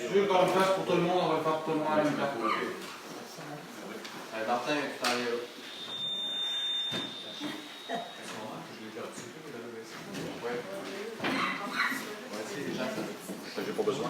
tu veux qu'on le fasse pour tout le monde, on va le faire pour tout le monde en même temps. Martin, tu t'en es là. J'ai pas besoin.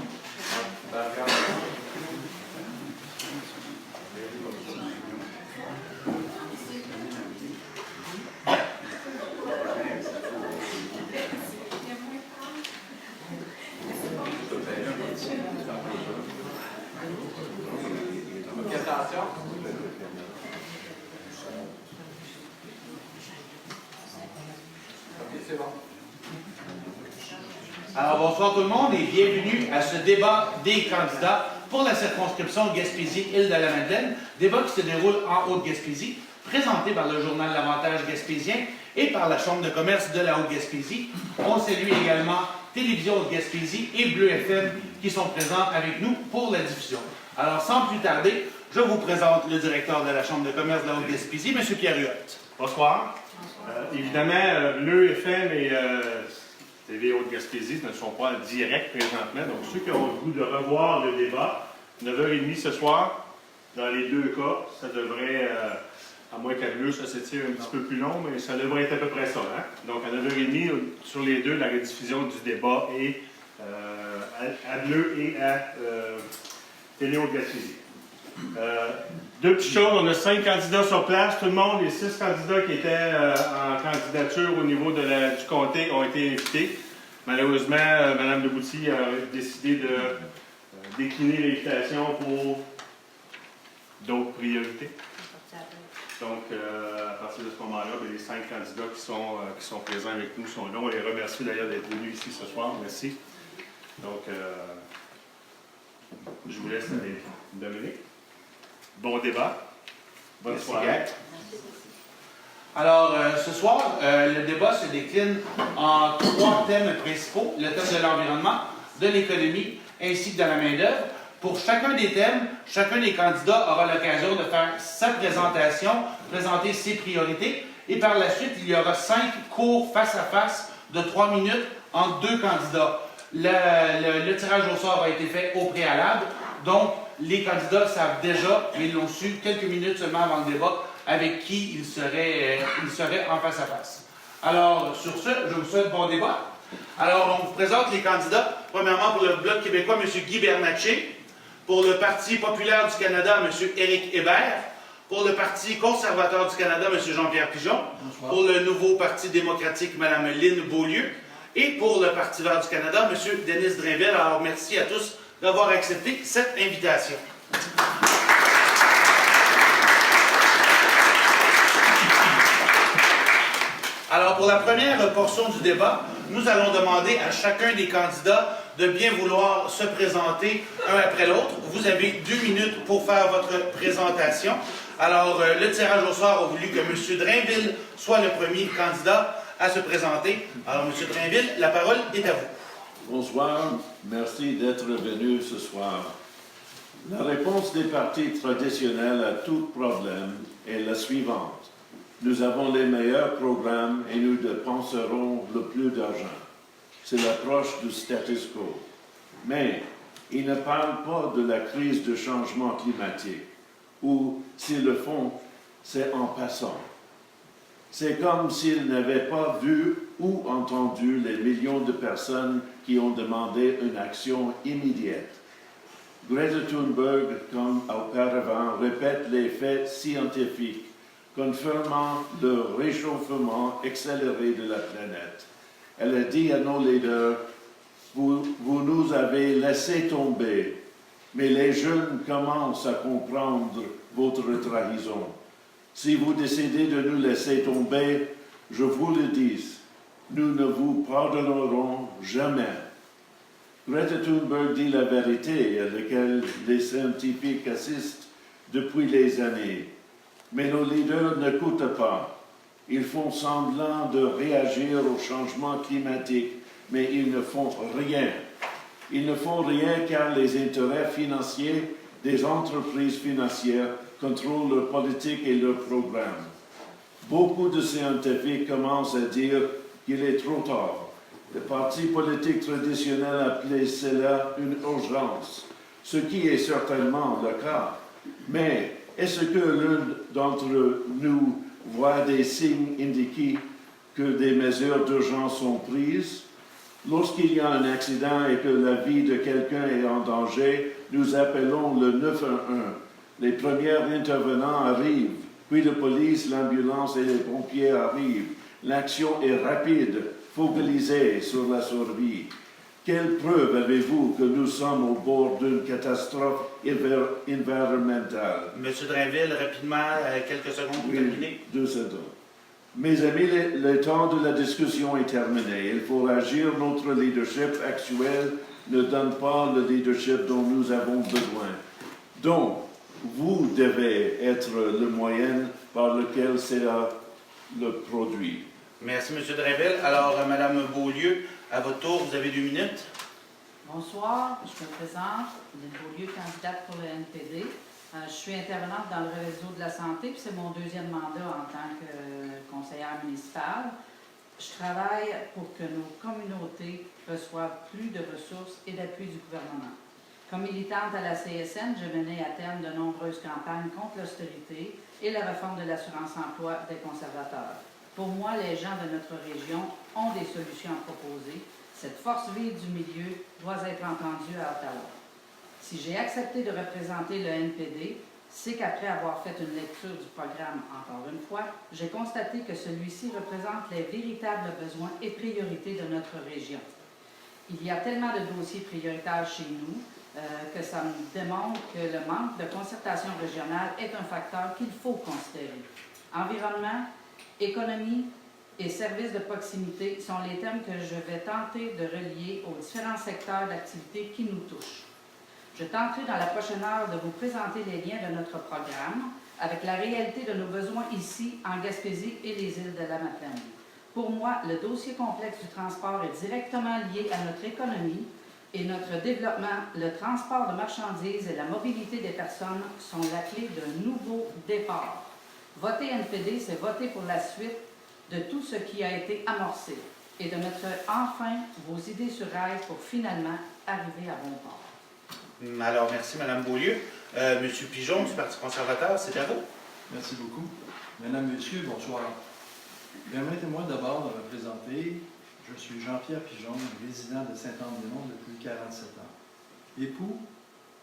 Ok, attention. Ok, c'est bon. Alors, bonsoir tout le monde et bienvenue à ce débat des candidats pour la circonscription Gaspésie-Île-de-la-Madeleine, débat qui se déroule en Haute-Gaspésie, présenté par le journal L'Avantage gaspésien et par la Chambre de commerce de la Haute-Gaspésie. On salue également Télévision Haute-Gaspésie et Bleu FM qui sont présents avec nous pour la diffusion. Alors, sans plus tarder, je vous présente le directeur de la Chambre de commerce de la Haute-Gaspésie, M. Pierre Huot. Bonsoir. Évidemment, Bleu FM et TV Haute-Gaspésie ne sont pas en direct présentement. Donc, ceux qui ont le goût de revoir le débat, 9h30 ce soir, dans les deux cas, ça devrait, à moins qu'à Bleu, ça s'étire un petit peu plus long, mais ça devrait être à peu près ça. Hein? Donc, à 9h30, sur les deux, la rediffusion du débat est à Bleu et à Télé Haute-Gaspésie. Deux petites choses, on a 5 candidats sur place, tout le monde, les 6 candidats qui étaient en candidature au niveau du comté ont été invités. Malheureusement, Mme Debouty a décidé de décliner l'invitation pour d'autres priorités. Donc, à partir de ce moment-là, les 5 candidats qui sont présents avec nous sont là. On les remercie d'ailleurs d'être venus ici ce soir. Merci. Donc, je vous laisse aller. Dominique. Bon débat. Bonne soirée. Alors, ce soir, le débat se décline en 3 thèmes principaux. Le thème de l'environnement, de l'économie, ainsi que de la main-d'œuvre. Pour chacun des thèmes, chacun des candidats aura l'occasion de faire sa présentation, présenter ses priorités. Et par la suite, il y aura 5 cours face-à-face de 3 minutes entre 2 candidats. Le tirage au sort a été fait au préalable. Donc, les candidats savent déjà, mais ils l'ont su quelques minutes seulement avant le débat, avec qui ils seraient en face-à-face. Alors, sur ce, je vous souhaite bon débat. Alors, on vous présente les candidats. Premièrement, pour le Bloc québécois, M. Guy Bernatchez. Pour le Parti populaire du Canada, M. Éric Hébert. Pour le Parti conservateur du Canada, M. Jean-Pierre Pigeon. Bonsoir. Pour le Nouveau Parti démocratique, Mme Lynne Beaulieu. Et pour le Parti vert du Canada, M. Denis Drainville. Alors, merci à tous d'avoir accepté cette invitation. Alors, pour la première portion du débat, nous allons demander à chacun des candidats de bien vouloir se présenter un après l'autre. Vous avez 2 minutes pour faire votre présentation. Alors, le tirage au sort a voulu que M. Drainville soit le premier candidat à se présenter. Alors, M. Drainville, la parole est à vous. Bonsoir, merci d'être venu ce soir. La réponse des partis traditionnels à tout problème est la suivante. Nous avons les meilleurs programmes et nous dépenserons le plus d'argent. C'est l'approche du status quo. Mais ils ne parlent pas de la crise de changement climatique, ou s'ils le font, c'est en passant. C'est comme s'ils n'avaient pas vu ou entendu les millions de personnes qui ont demandé une action immédiate. Greta Thunberg, comme auparavant, répète les faits scientifiques, confirmant le réchauffement accéléré de la planète. Elle a dit à nos leaders, vous nous avez laissé tomber, mais les jeunes commencent à comprendre votre trahison. Si vous décidez de nous laisser tomber, je vous le dis, nous ne vous pardonnerons jamais. Greta Thunberg dit la vérité à laquelle les scientifiques assistent depuis des années. Mais nos leaders n'écoutent pas. Ils font semblant de réagir au changement climatique, mais ils ne font rien. Ils ne font rien car les intérêts financiers des entreprises financières contrôlent leur politique et leurs programmes. Beaucoup de scientifiques commencent à dire qu'il est trop tard. Les partis politiques traditionnels appelaient cela une urgence. ce qui est certainement le cas. Mais est-ce que l'un d'entre nous voit des signes indiquant que des mesures d'urgence sont prises? Lorsqu'il y a un accident et que la vie de quelqu'un est en danger, nous appelons le 911. Les premiers intervenants arrivent, puis la police, l'ambulance et les pompiers arrivent. L'action est rapide, focalisée sur la survie. Quelle preuve avez-vous que nous sommes au bord d'une catastrophe environnementale? Monsieur Drainville, rapidement, quelques secondes pour terminer. 2 secondes. Mes amis, le temps de la discussion est terminé. Il faut agir. Notre leadership actuel ne donne pas le leadership dont nous avons besoin. Donc, vous devez être le moyen par lequel cela le produit. Merci, M. Drainville. Alors, Mme Beaulieu, à votre tour, vous avez 2 minutes. Bonsoir, je me présente, Lynne Beaulieu, candidate pour le NPD. Je suis intervenante dans le réseau de la santé, puis c'est mon 2e mandat en tant que conseillère municipale. Je travaille pour que nos communautés reçoivent plus de ressources et d'appui du gouvernement. Comme militante à la CSN, je menais à terme de nombreuses campagnes contre l'austérité et la réforme de l'assurance-emploi des conservateurs. Pour moi, les gens de notre région ont des solutions à proposer. Cette force vive du milieu doit être entendue à Ottawa. Si j'ai accepté de représenter le NPD, c'est qu'après avoir fait une lecture du programme encore une fois, j'ai constaté que celui-ci représente les véritables besoins et priorités de notre région. Il y a tellement de dossiers prioritaires chez nous que ça me démontre que le manque de concertation régionale est un facteur qu'il faut considérer. Environnement, économie et services de proximité sont les thèmes que je vais tenter de relier aux différents secteurs d'activité qui nous touchent. Je tenterai dans la prochaine heure de vous présenter les liens de notre programme avec la réalité de nos besoins ici, en Gaspésie et les îles de la Madeleine. Pour moi, le dossier complexe du transport est directement lié à notre économie et notre développement. Le transport de marchandises et la mobilité des personnes sont la clé d'un nouveau départ. Voter NPD, c'est voter pour la suite de tout ce qui a été amorcé et de mettre enfin vos idées sur rail pour finalement arriver à bon port. Alors, merci, Mme Beaulieu. Monsieur Pigeon, du Parti conservateur, c'est à vous. Merci beaucoup. Mesdames, Messieurs, bonsoir. Permettez-moi d'abord de me présenter. Je suis Jean-Pierre Pigeon, résident de Saint-Anne-des-Monts depuis 47 ans. Époux,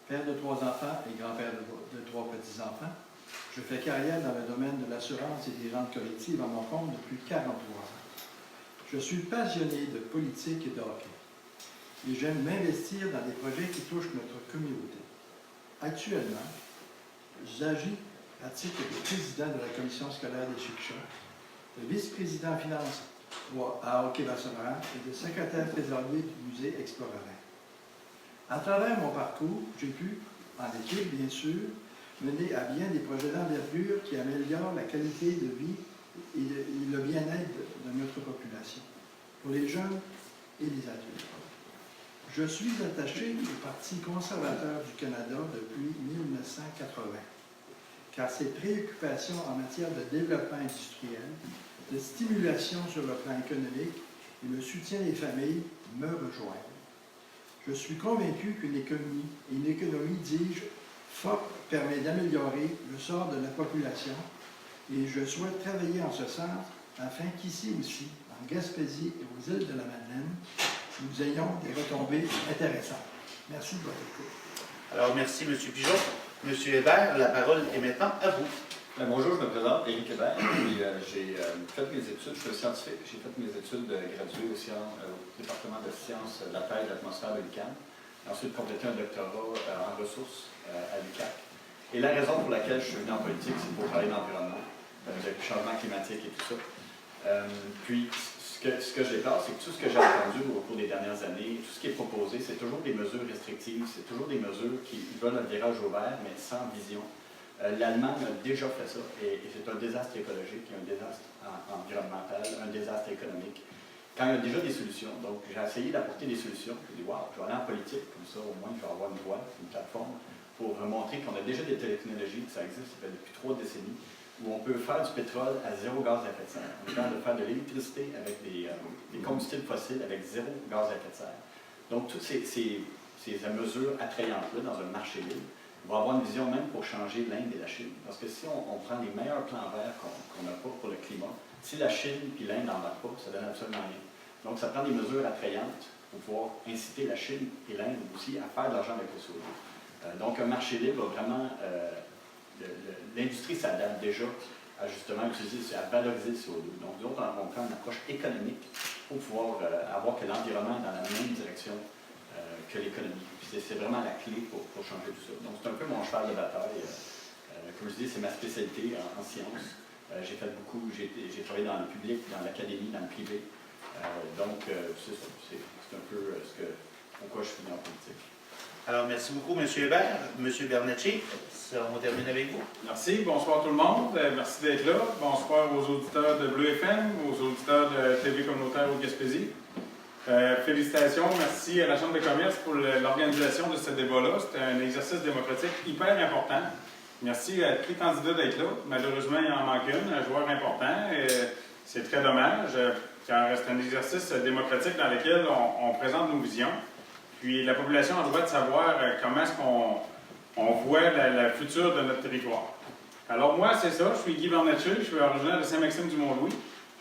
père de 3 enfants et grand-père de 3 petits-enfants. Je fais carrière dans le domaine de l'assurance et des rentes collectives à mon compte depuis 43 ans. Je suis passionné de politique et de hockey. Et j'aime m'investir dans des projets qui touchent notre communauté. Actuellement, j'agis à titre de président de la commission scolaire des Chic-Chocs, de vice-président en finance à Hockey-Vassarnac et de secrétaire trésorier du musée Explorarin. À travers mon parcours, j'ai pu, en équipe bien sûr, mener à bien des projets d'envergure qui améliorent la qualité de vie et le bien-être de notre population, pour les jeunes et les adultes. Je suis attaché au Parti conservateur du Canada depuis 1980, car ses préoccupations en matière de développement industriel, de stimulation sur le plan économique et le soutien des familles me rejoignent. Je suis convaincu qu'une économie, dis-je, forte permet d'améliorer le sort de la population et je souhaite travailler en ce sens afin qu'ici aussi, en Gaspésie et aux îles de la Madeleine, nous ayons des retombées intéressantes. Merci de votre écoute. Alors, merci, M. Pigeon. M. Hébert, la parole est maintenant à vous. Bonjour, je me présente, Éric Hébert, et j'ai fait mes études, je suis scientifique, j'ai fait mes études graduées au département de sciences de la Terre et de l'atmosphère de l'UQAM, ensuite complété un doctorat en ressources à l'UQAC. Et la raison pour laquelle je suis venu en politique, c'est pour parler d'environnement, de changement climatique et tout ça. Puis, ce que j'ai peur, c'est que tout ce que j'ai entendu au cours des dernières années, tout ce qui est proposé, c'est toujours des mesures restrictives, c'est toujours des mesures qui veulent un virage ouvert, mais sans vision. L'Allemagne a déjà fait ça, et c'est un désastre écologique, un désastre environnemental, un désastre économique. Quand il y a déjà des solutions, donc j'ai essayé d'apporter des solutions, je me dis, wow, je vais aller en politique, comme ça au moins je vais avoir une voie, une plateforme, pour montrer qu'on a déjà des technologies, que ça existe, ça fait depuis 3 décennies, où on peut faire du pétrole à 0 gaz à effet de serre. On est capable de faire de l'électricité avec des combustibles fossiles avec 0 gaz à effet de serre. Donc, toutes ces ces mesures attrayantes-là dans un marché libre, on va avoir une vision même pour changer l'Inde et la Chine. Parce que si on prend les meilleurs plans verts qu'on n'a pas pour le climat, si la Chine et l'Inde n'embarquent pas, ça donne absolument rien. Donc, ça prend des mesures attrayantes pour pouvoir inciter la Chine et l'Inde aussi à faire de l'argent avec le CO2. Donc, un marché libre, vraiment, l'industrie s'adapte déjà à justement utiliser, à valoriser le CO2. Donc, nous autres, on prend une approche économique pour pouvoir avoir que l'environnement est dans la même direction que l'économie. C'est vraiment la clé pour changer tout ça. Donc, c'est un peu mon cheval de bataille. Comme je dis, c'est ma spécialité en sciences. J'ai fait beaucoup, j'ai travaillé dans le public, dans l'académie, dans le privé. Donc, c'est ça. C'est un peu pourquoi je suis venu en politique. Alors, merci beaucoup, M. Hébert. M. Bernatchez, on termine avec vous. Merci. Bonsoir tout le monde. Merci d'être là. Bonsoir aux auditeurs de Bleu FM, aux auditeurs de TV communautaire au Gaspésie. Félicitations. Merci à la Chambre de commerce pour l'organisation de ce débat-là. C'était un exercice démocratique hyper important. Merci à tous les candidats d'être là. Malheureusement, il en manque un joueur important. C'est très dommage, car c'est un exercice démocratique dans lequel on présente nos visions. Puis la population a le droit de savoir comment est-ce qu'on voit la future de notre territoire. Alors moi, c'est ça, je suis Guy Bernatchez, je suis originaire de Saint-Maxime-du-Mont-Louis.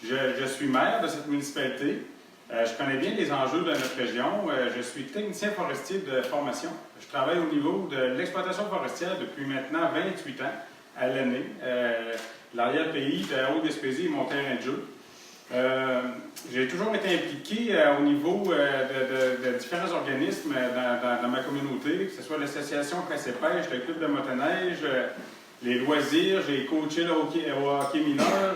Je suis maire de cette municipalité. Je connais bien les enjeux de notre région. Je suis technicien forestier de formation. Je travaille au niveau de l'exploitation forestière depuis maintenant 28 ans à l'année. L'arrière-pays de la Haute-Gaspésie est mon terrain de jeu. J'ai toujours été impliqué au niveau de différents organismes dans ma communauté, que ce soit l'association Chasse et Pêche, le club de motoneige, les loisirs, j'ai coaché au hockey mineur,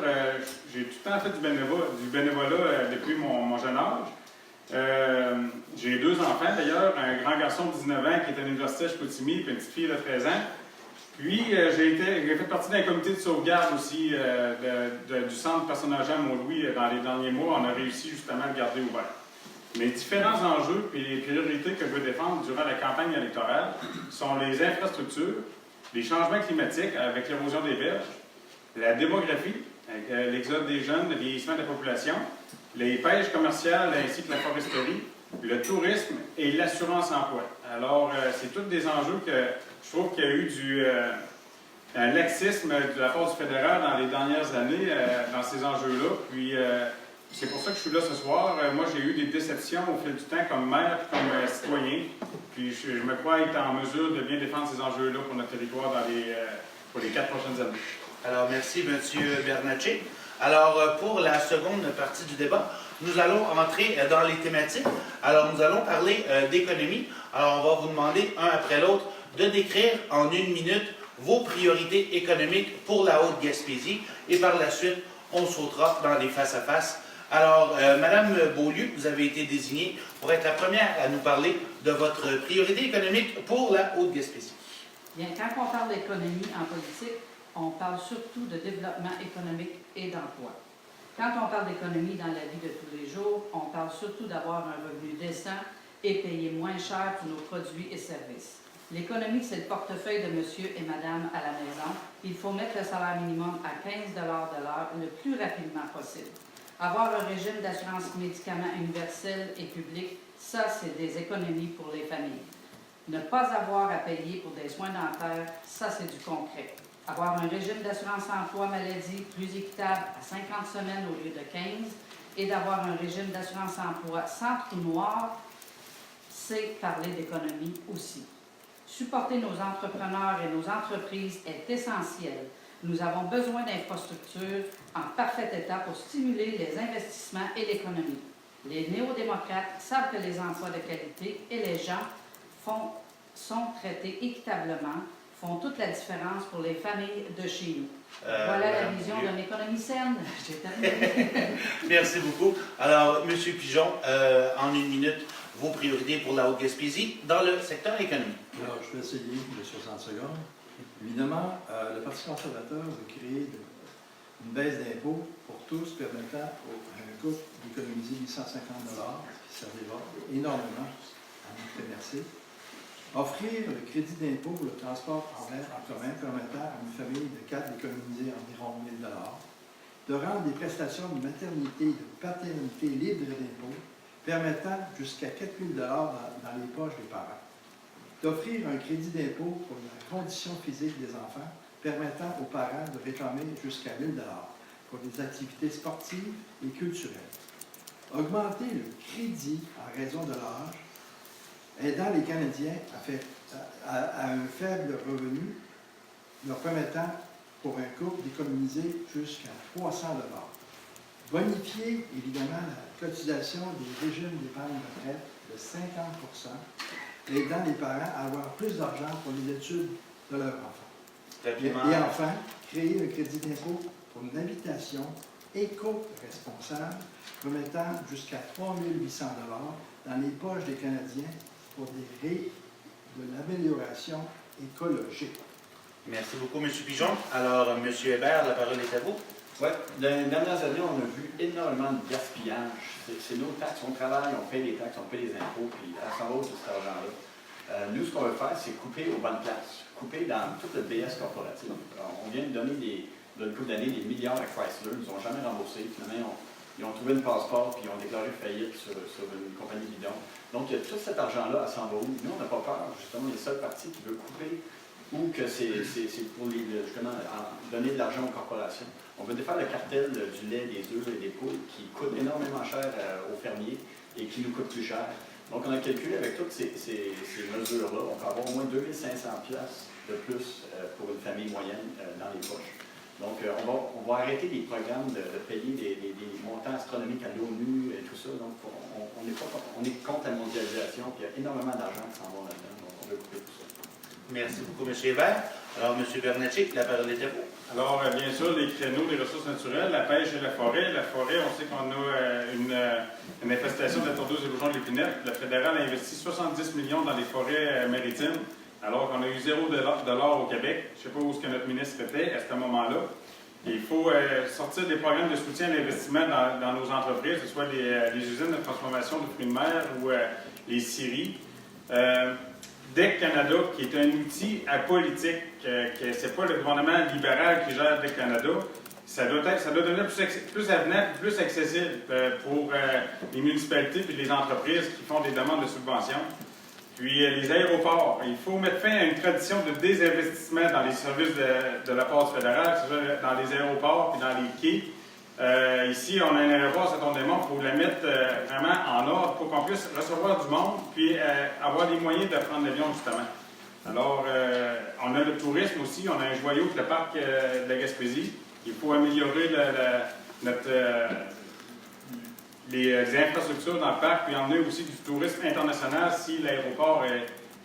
j'ai tout le temps fait du bénévolat depuis mon jeune âge. J'ai 2 enfants d'ailleurs, un grand garçon de 19 ans qui est à l'université à Chicoutimi, et une petite fille de 13 ans. Puis, j'ai fait partie d'un comité de sauvegarde aussi du centre personnes âgées à Mont-Louis dans les derniers mois. On a réussi justement à le garder ouvert. Mes différents enjeux et les priorités que je veux défendre durant la campagne électorale sont les infrastructures, les changements climatiques avec l'érosion des berges, la démographie, avec l'exode des jeunes, le vieillissement de la population, les pêches commerciales ainsi que la foresterie, le tourisme et l'assurance-emploi. Alors, c'est tous des enjeux que je trouve qu'il y a eu un laxisme de la part du fédéral dans les dernières années dans ces enjeux-là. Puis, c'est pour ça que je suis là ce soir. Moi, j'ai eu des déceptions au fil du temps comme maire et comme citoyen. Puis, je me crois être en mesure de bien défendre ces enjeux-là pour notre territoire pour les 4 prochaines années. Alors, merci, M. Bernatchez. Alors, pour la seconde partie du débat, nous allons entrer dans les thématiques. Alors, nous allons parler d'économie. Alors, on va vous demander, un après l'autre, de décrire en 1 minute vos priorités économiques pour la Haute-Gaspésie. Et par la suite, on sautera dans les face-à-face. Alors, Madame Beaulieu, vous avez été désignée pour être la première à nous parler de votre priorité économique pour la Haute-Gaspésie. Bien, quand on parle d'économie en politique, on parle surtout de développement économique et d'emploi. Quand on parle d'économie dans la vie de tous les jours, on parle surtout d'avoir un revenu décent et payer moins cher pour nos produits et services. L'économie, c'est le portefeuille de monsieur et madame à la maison. Il faut mettre le salaire minimum à 15 $ de l'heure le plus rapidement possible. Avoir un régime d'assurance médicaments universel et public, ça, c'est des économies pour les familles. Ne pas avoir à payer pour des soins dentaires, ça, c'est du concret. Avoir un régime d'assurance emploi maladie plus équitable à 50 semaines au lieu de 15 et d'avoir un régime d'assurance emploi sans trou noir, c'est parler d'économie aussi. Supporter nos entrepreneurs et nos entreprises est essentiel. Nous avons besoin d'infrastructures en parfait état pour stimuler les investissements et l'économie. Les néo-démocrates savent que les emplois de qualité et les gens sont traités équitablement, font toute la différence pour les familles de chez nous. Voilà la vision d'une économie saine. J'ai terminé. Merci beaucoup. Alors, M. Pigeon, en 1 minute, vos priorités pour la Haute-Gaspésie dans le secteur économique. Alors, je vais essayer de 60 secondes. Évidemment, le Parti conservateur veut créer une baisse d'impôts pour tous permettant à un couple d'économiser 850 $, qui servira énormément à notre commercer. Offrir le crédit d'impôt pour le transport en commun permettant à une famille de 4 d'économiser environ 1 000 $. De rendre des prestations de maternité et de paternité libres d'impôts permettant jusqu'à 4 000 $ dans les poches des parents. d'offrir un crédit d'impôt pour la condition physique des enfants, permettant aux parents de réclamer jusqu'à 1 000 $ pour des activités sportives et culturelles. Augmenter le crédit en raison de l'âge, aidant les Canadiens à un faible revenu, leur permettant pour un couple d'économiser jusqu'à 300 $. Bonifier, évidemment, la cotisation des régimes d'épargne retraite de 50 % aidant les parents à avoir plus d'argent pour les études de leurs enfants. Et enfin, créer un crédit d'impôt pour une habitation éco-responsable remettant jusqu'à 3 800 $ dans les poches des Canadiens pour de l'amélioration écologique. Merci beaucoup, M. Pigeon. Alors, M. Hébert, la parole est à vous. Oui, dans les dernières années, on a vu énormément de gaspillage. C'est nos taxes, on travaille, on paye les taxes, on paye les impôts, puis à s'en va tout cet argent-là. Nous, ce qu'on veut faire, c'est couper aux bonnes places, couper dans tout le BS corporatif. On vient de donner une couple d'années des milliards à Chrysler, ils n'ont jamais remboursé. Finalement, ils ont trouvé une passeport puis ils ont déclaré faillite sur une compagnie bidon. Donc, tout cet argent-là, à s'en va où? Nous, on n'a pas peur, justement, les seuls partis qui veulent couper ou que c'est pour justement donner de l'argent aux corporations. On veut défaire le cartel du lait, des œufs et des poules qui coûte énormément cher aux fermiers et qui nous coûte plus cher. Donc, on a calculé avec toutes ces mesures-là, on peut avoir au moins 2 500 $ de plus pour une famille moyenne dans les poches. Donc, on va arrêter les programmes de payer des montants astronomiques à l'ONU et tout ça. Donc, on est contre la mondialisation, puis il y a énormément d'argent qui s'en va là-dedans. Donc, on veut couper tout ça. Merci beaucoup, M. Hébert. Alors, M. Bernatchez, la parole est à vous. Alors, bien sûr, les créneaux des ressources naturelles, la pêche et la forêt. La forêt, on sait qu'on a une infestation de la tourteuse et bourgeon de l'épinette. Le fédéral a investi 70 millions dans les forêts maritimes, alors qu'on a eu 0 $ au Québec. Je ne sais pas où est-ce que notre ministre était à ce moment-là. Et il faut sortir des programmes de soutien à l'investissement dans nos entreprises, que ce soit les usines de transformation de fruits de mer ou les scieries. DEC Canada, qui est un outil apolitique, ce n'est pas le gouvernement libéral qui gère DEC Canada, ça doit devenir plus avenant, plus accessible pour les municipalités et les entreprises qui font des demandes de subventions. Puis les aéroports, il faut mettre fin à une tradition de désinvestissement dans les services de la part du fédéral, que ce soit dans les aéroports et dans les quais. Ici, on a un aéroport à Saint-Ondémont, il faut la mettre vraiment en ordre pour qu'on puisse recevoir du monde puis avoir les moyens de prendre l'avion, justement. Alors, on a le tourisme aussi, on a un joyau qui est le parc de la Gaspésie. Il faut améliorer les infrastructures dans le parc, puis emmener aussi du tourisme international si l'aéroport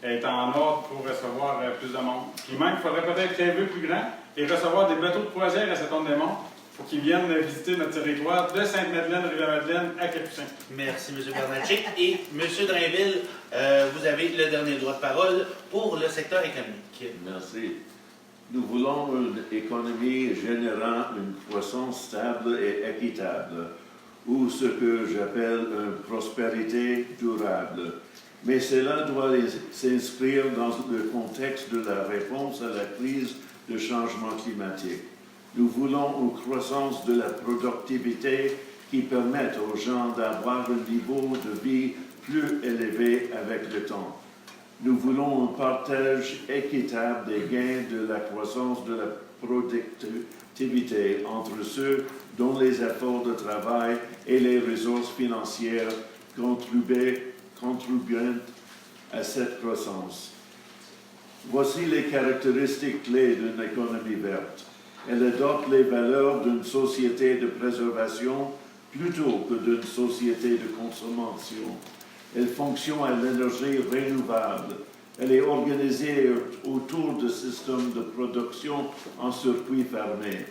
est en ordre pour recevoir plus de monde. Puis même, il faudrait peut-être rêver plus grand et recevoir des bateaux de croisière à Saint-Ondémont pour qu'ils viennent visiter notre territoire de Sainte-Madeleine, Rivière-Madeleine à Capucin. Merci, M. Bernatchez. Et M. Drainville, vous avez le dernier droit de parole pour le secteur économique. Merci. Nous voulons une économie générant une croissance stable et équitable, ou ce que j'appelle une prospérité durable. Mais cela doit s'inscrire dans le contexte de la réponse à la crise de changement climatique. Nous voulons une croissance de la productivité qui permette aux gens d'avoir un niveau de vie plus élevé avec le temps. Nous voulons un partage équitable des gains de la croissance de la productivité entre ceux dont les efforts de travail et les ressources financières contribuent à cette croissance. Voici les caractéristiques clés d'une économie verte. Elle adopte les valeurs d'une société de préservation plutôt que d'une société de consommation. Elle fonctionne à l'énergie renouvelable. Elle est organisée autour de systèmes de production en circuit fermé.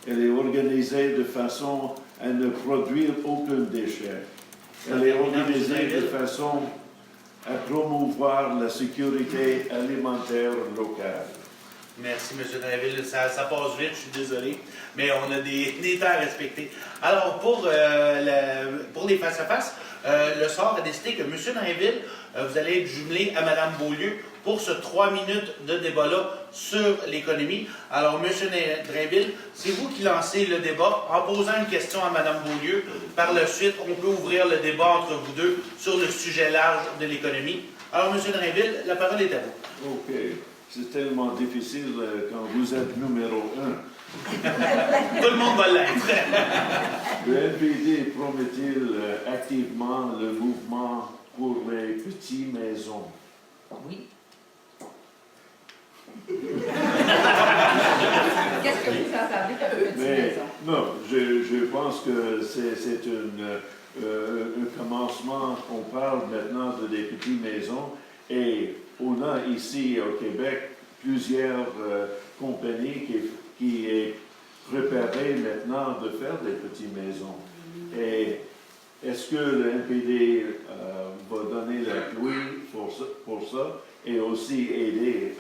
Elle est organisée de façon à ne produire aucun déchet. Elle est organisée de façon à promouvoir la sécurité alimentaire locale. Merci, M. Drainville. Ça passe vite, je suis désolé, mais on a des temps à respecter. Alors, pour les face-à-face, le SOR a décidé que M. Drainville, vous allez être jumelé à Mme Beaulieu pour ce 3 minutes de débat-là sur l'économie. Alors, M. Drainville, c'est vous qui lancez le débat en posant une question à Mme Beaulieu. Par la suite, on peut ouvrir le débat entre vous deux sur le sujet large de l'économie. Alors, M. Drainville, la parole est à vous. OK. C'est tellement difficile quand vous êtes numéro 1. Tout le monde va l'être. Le NPD promet-il activement le mouvement pour les petites maisons? Oui. Qu'est-ce que vous entendez par petite maison? Non, je pense que c'est un commencement. On parle maintenant de des petites maisons et on a ici au Québec plusieurs compagnies qui est préparées maintenant de faire des petites maisons. Et est-ce que le NPD va donner l'appui pour ça et aussi aider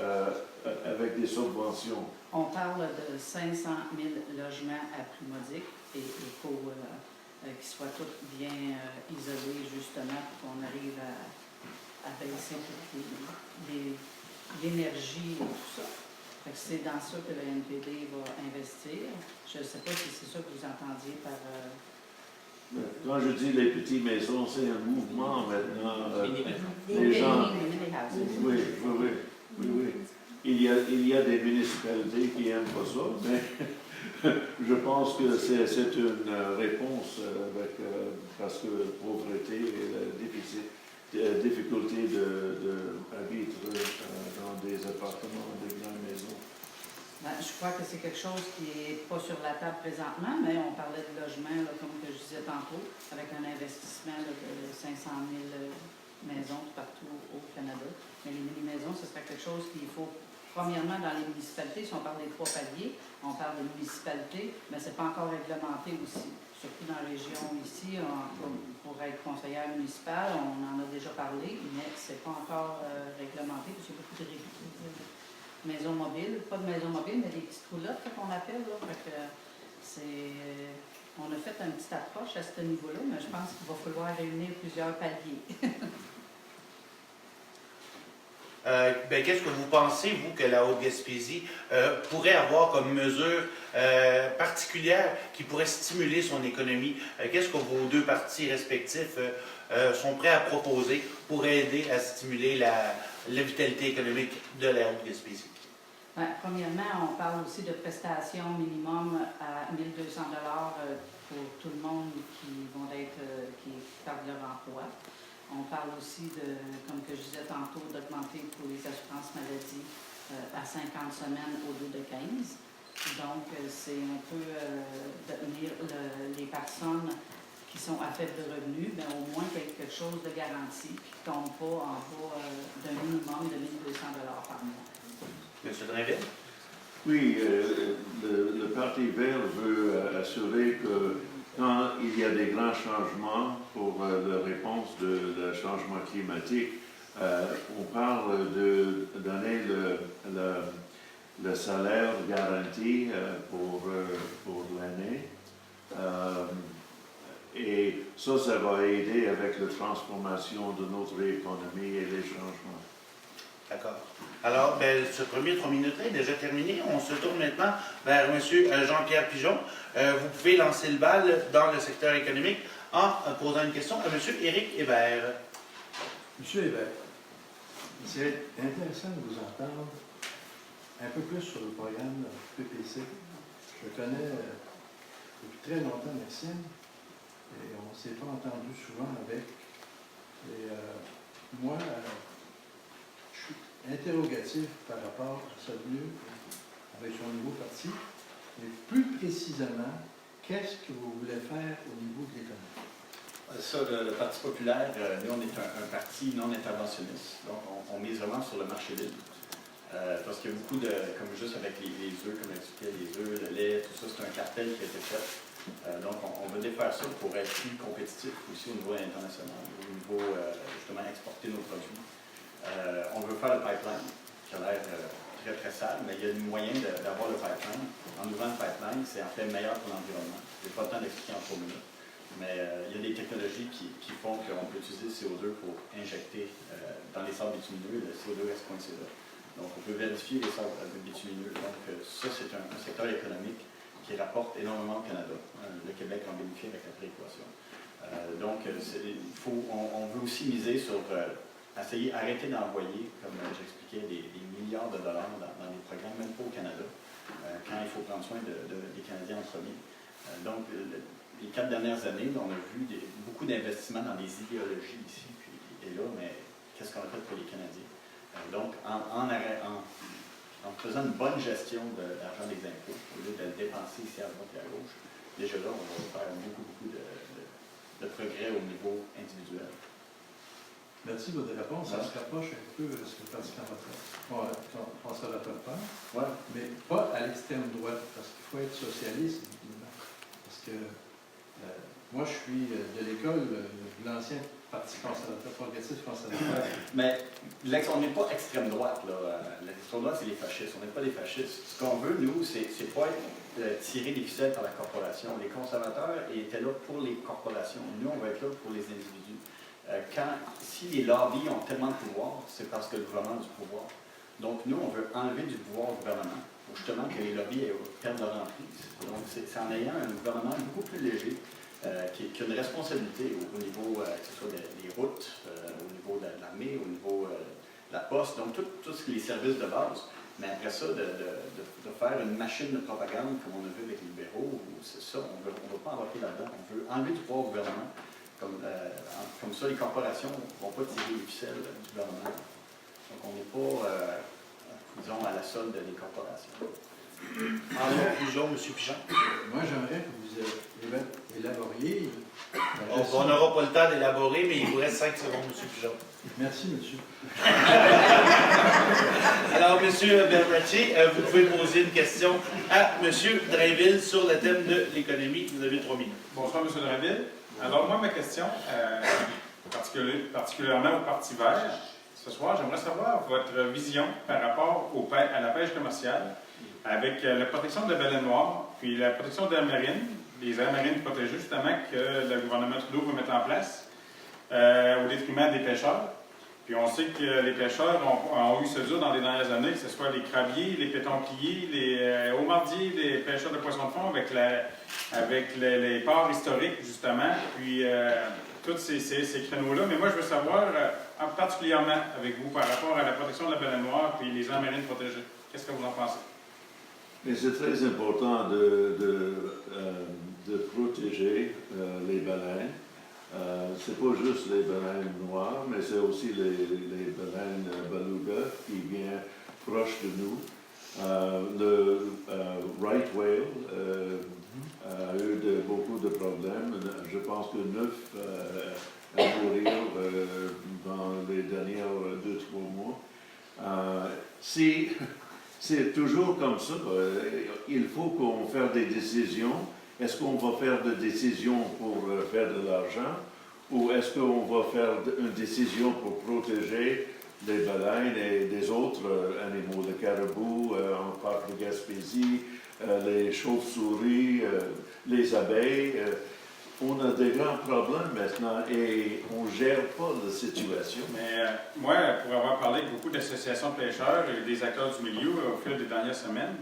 avec des subventions? On parle de 500 000 logements à prix modique et il faut qu'ils soient tous bien isolés justement pour qu'on arrive à baisser l'énergie et tout ça. Fait que c'est dans ça que le NPD va investir. Je ne sais pas si c'est ça que vous entendiez par... Quand je dis les petites maisons, c'est un mouvement maintenant. les gens... mini houses. Oui. Il y a des municipalités qui n'aiment pas ça, mais je pense que c'est une réponse parce que la pauvreté et la difficulté d'habiter dans des appartements, des grandes maisons. Ben, je crois que c'est quelque chose qui n'est pas sur la table présentement, mais on parlait de logement, là, comme que je disais tantôt, avec un investissement là, de 500 000 maisons partout au Canada. Mais les mini-maisons, ce serait quelque chose qu'il faut, premièrement, dans les municipalités, si on parle des 3 paliers, on parle de municipalités, mais ce n'est pas encore réglementé aussi. Surtout dans la région ici, pour être conseillère municipale, on en a déjà parlé, mais ce n'est pas encore réglementé, parce qu'il y a beaucoup de maisons mobiles, pas de maisons mobiles, mais des petites roulottes qu'on appelle. Là, fait que on a fait une petite approche à ce niveau-là, mais je pense qu'il va falloir réunir plusieurs paliers. Qu'est-ce que vous pensez, vous, que la Haute-Gaspésie pourrait avoir comme mesure particulière qui pourrait stimuler son économie? Qu'est-ce que vos deux partis respectifs sont prêts à proposer pour aider à stimuler la vitalité économique de la Haute-Gaspésie? Premièrement, on parle aussi de prestations minimum à 1 200 $ pour tout le monde qui perdent leur emploi. On parle aussi comme que je disais tantôt, d'augmenter pour les assurances maladie à 50 semaines au lieu de 15. Donc, c'est un peu de tenir les personnes qui sont à faible revenu, mais au moins quelque chose de garanti, qui ne tombe pas en bas d'un minimum de 1 200 $ par mois. M. Drainville? Oui, le Parti vert veut assurer que quand il y a des grands changements pour la réponse du changement climatique, on parle de donner le salaire garanti pour l'année. Et ça va aider avec la transformation de notre économie et les changements. D'accord. Alors, ce premier 3 minutes-là est déjà terminé. On se tourne maintenant vers M. Jean-Pierre Pigeon. Vous pouvez lancer le bal dans le secteur économique en posant une question à M. Éric Hébert. Monsieur Hébert, c'est intéressant de vous entendre un peu plus sur le programme PPC. Je connais depuis très longtemps Maxime et on ne s'est pas entendu souvent avec. Et moi, je suis interrogatif par rapport à sa venue avec son nouveau parti, mais plus précisément, qu'est-ce que vous voulez faire au niveau de l'économie? Ça, le Parti populaire, nous, on est un parti non interventionniste, donc on mise vraiment sur le marché libre. Parce qu'il y a beaucoup de, comme juste avec les œufs, comme expliqué, les œufs, le lait, tout ça, c'est un cartel qui a été fait. Donc, on veut défaire ça pour être plus compétitif aussi au niveau international, au niveau, justement, exporter nos produits. On veut faire le pipeline, qui a l'air très, très sale, mais il y a moyen d'avoir le pipeline. En ouvrant le pipeline, c'est en fait meilleur pour l'environnement. Je n'ai pas le temps d'expliquer en 3 minutes, mais il y a des technologies qui font qu'on peut utiliser le CO2 pour injecter dans les sables bitumineux, le CO2 reste coincé là. Donc, on peut vérifier les sables bitumineux. Donc, ça, c'est un secteur économique qui rapporte énormément au Canada. Le Québec en bénéficie avec la prééquation. Donc, on veut aussi miser sur arrêter d'envoyer, comme j'expliquais, des milliards de dollars dans des programmes, même pas au Canada, quand il faut prendre soin des Canadiens en premier. Donc, les 4 dernières années, on a vu beaucoup d'investissements dans des idéologies ici et là, mais qu'est-ce qu'on a fait pour les Canadiens? Donc, en faisant une bonne gestion de l'argent des impôts, au lieu de le dépenser ici à droite et à gauche, déjà là, on va faire beaucoup de progrès au niveau individuel. Merci de votre réponse. Ça se rapproche un peu de ce que le Parti conservateur pense, Ouais. mais pas à l'extrême droite, parce qu'il faut être socialiste, évidemment. Parce que moi, je suis de l'école de l'ancien Parti conservateur, progressiste conservateur. Mais on n'est pas extrême droite. L'extrême droite, c'est les fascistes. On n'est pas des fascistes. Ce qu'on veut, nous, c'est pas tirer des ficelles par la corporation. Les conservateurs étaient là pour les corporations. Nous, on va être là pour les individus. Si les lobbies ont tellement de pouvoir, c'est parce que le gouvernement a du pouvoir. Donc, nous, on veut enlever du pouvoir au gouvernement pour justement que les lobbies perdent leur emprise. Donc, c'est en ayant un gouvernement beaucoup plus léger, qui a une responsabilité au niveau, que ce soit des routes, au niveau de l'armée, au niveau de la poste, donc tous les services de base. Mais après ça, de faire une machine de propagande comme on a vu avec les libéraux, c'est ça, on ne veut pas embarquer là-dedans. On veut enlever du pouvoir au gouvernement. Comme ça, les corporations ne vont pas tirer les ficelles du gouvernement. Donc, on n'est pas, disons, à la solde des corporations. En conclusion, M. Pigeon. Moi, j'aimerais que vous élaboriez. On n'aura pas le temps d'élaborer, mais il vous reste 5 secondes, M. Pigeon. Merci, monsieur. Alors, M. Bernacci, vous pouvez poser une question à M. Drainville sur le thème de l'économie. Vous avez 3 minutes. Bonsoir, M. Drainville. Alors, moi, ma question, particulièrement au Parti vert, ce soir, j'aimerais savoir votre vision par rapport à la pêche commerciale avec la protection de la baleine noire, puis la protection de la marine, les aires marines protégées, justement, que le gouvernement Trudeau veut mettre en place au détriment des pêcheurs. Puis on sait que les pêcheurs ont eu ce dur dans les dernières années, que ce soit les crabiers, les pétonquilliers, les haumardiers, les pêcheurs de poissons de fond avec les ports historiques, justement, puis tous ces créneaux-là. Mais moi, je veux savoir, particulièrement avec vous, par rapport à la protection de la baleine noire puis les aires marines protégées. Qu'est-ce que vous en pensez? Mais c'est très important de protéger les baleines. C'est pas juste les baleines noires, mais c'est aussi les baleines beluga qui viennent proche de nous. Le right whale a eu beaucoup de problèmes. Je pense que 9 à mourir dans les derniers 2-3 mois. C'est toujours comme ça. Il faut qu'on fasse des décisions. Est-ce qu'on va faire des décisions pour faire de l'argent ou est-ce qu'on va faire une décision pour protéger les baleines et des autres animaux, le caribou en parc de Gaspésie, les chauves-souris, les abeilles? On a des grands problèmes maintenant et on ne gère pas la situation. Mais moi, pour avoir parlé avec beaucoup d'associations de pêcheurs et des acteurs du milieu au fil des dernières semaines,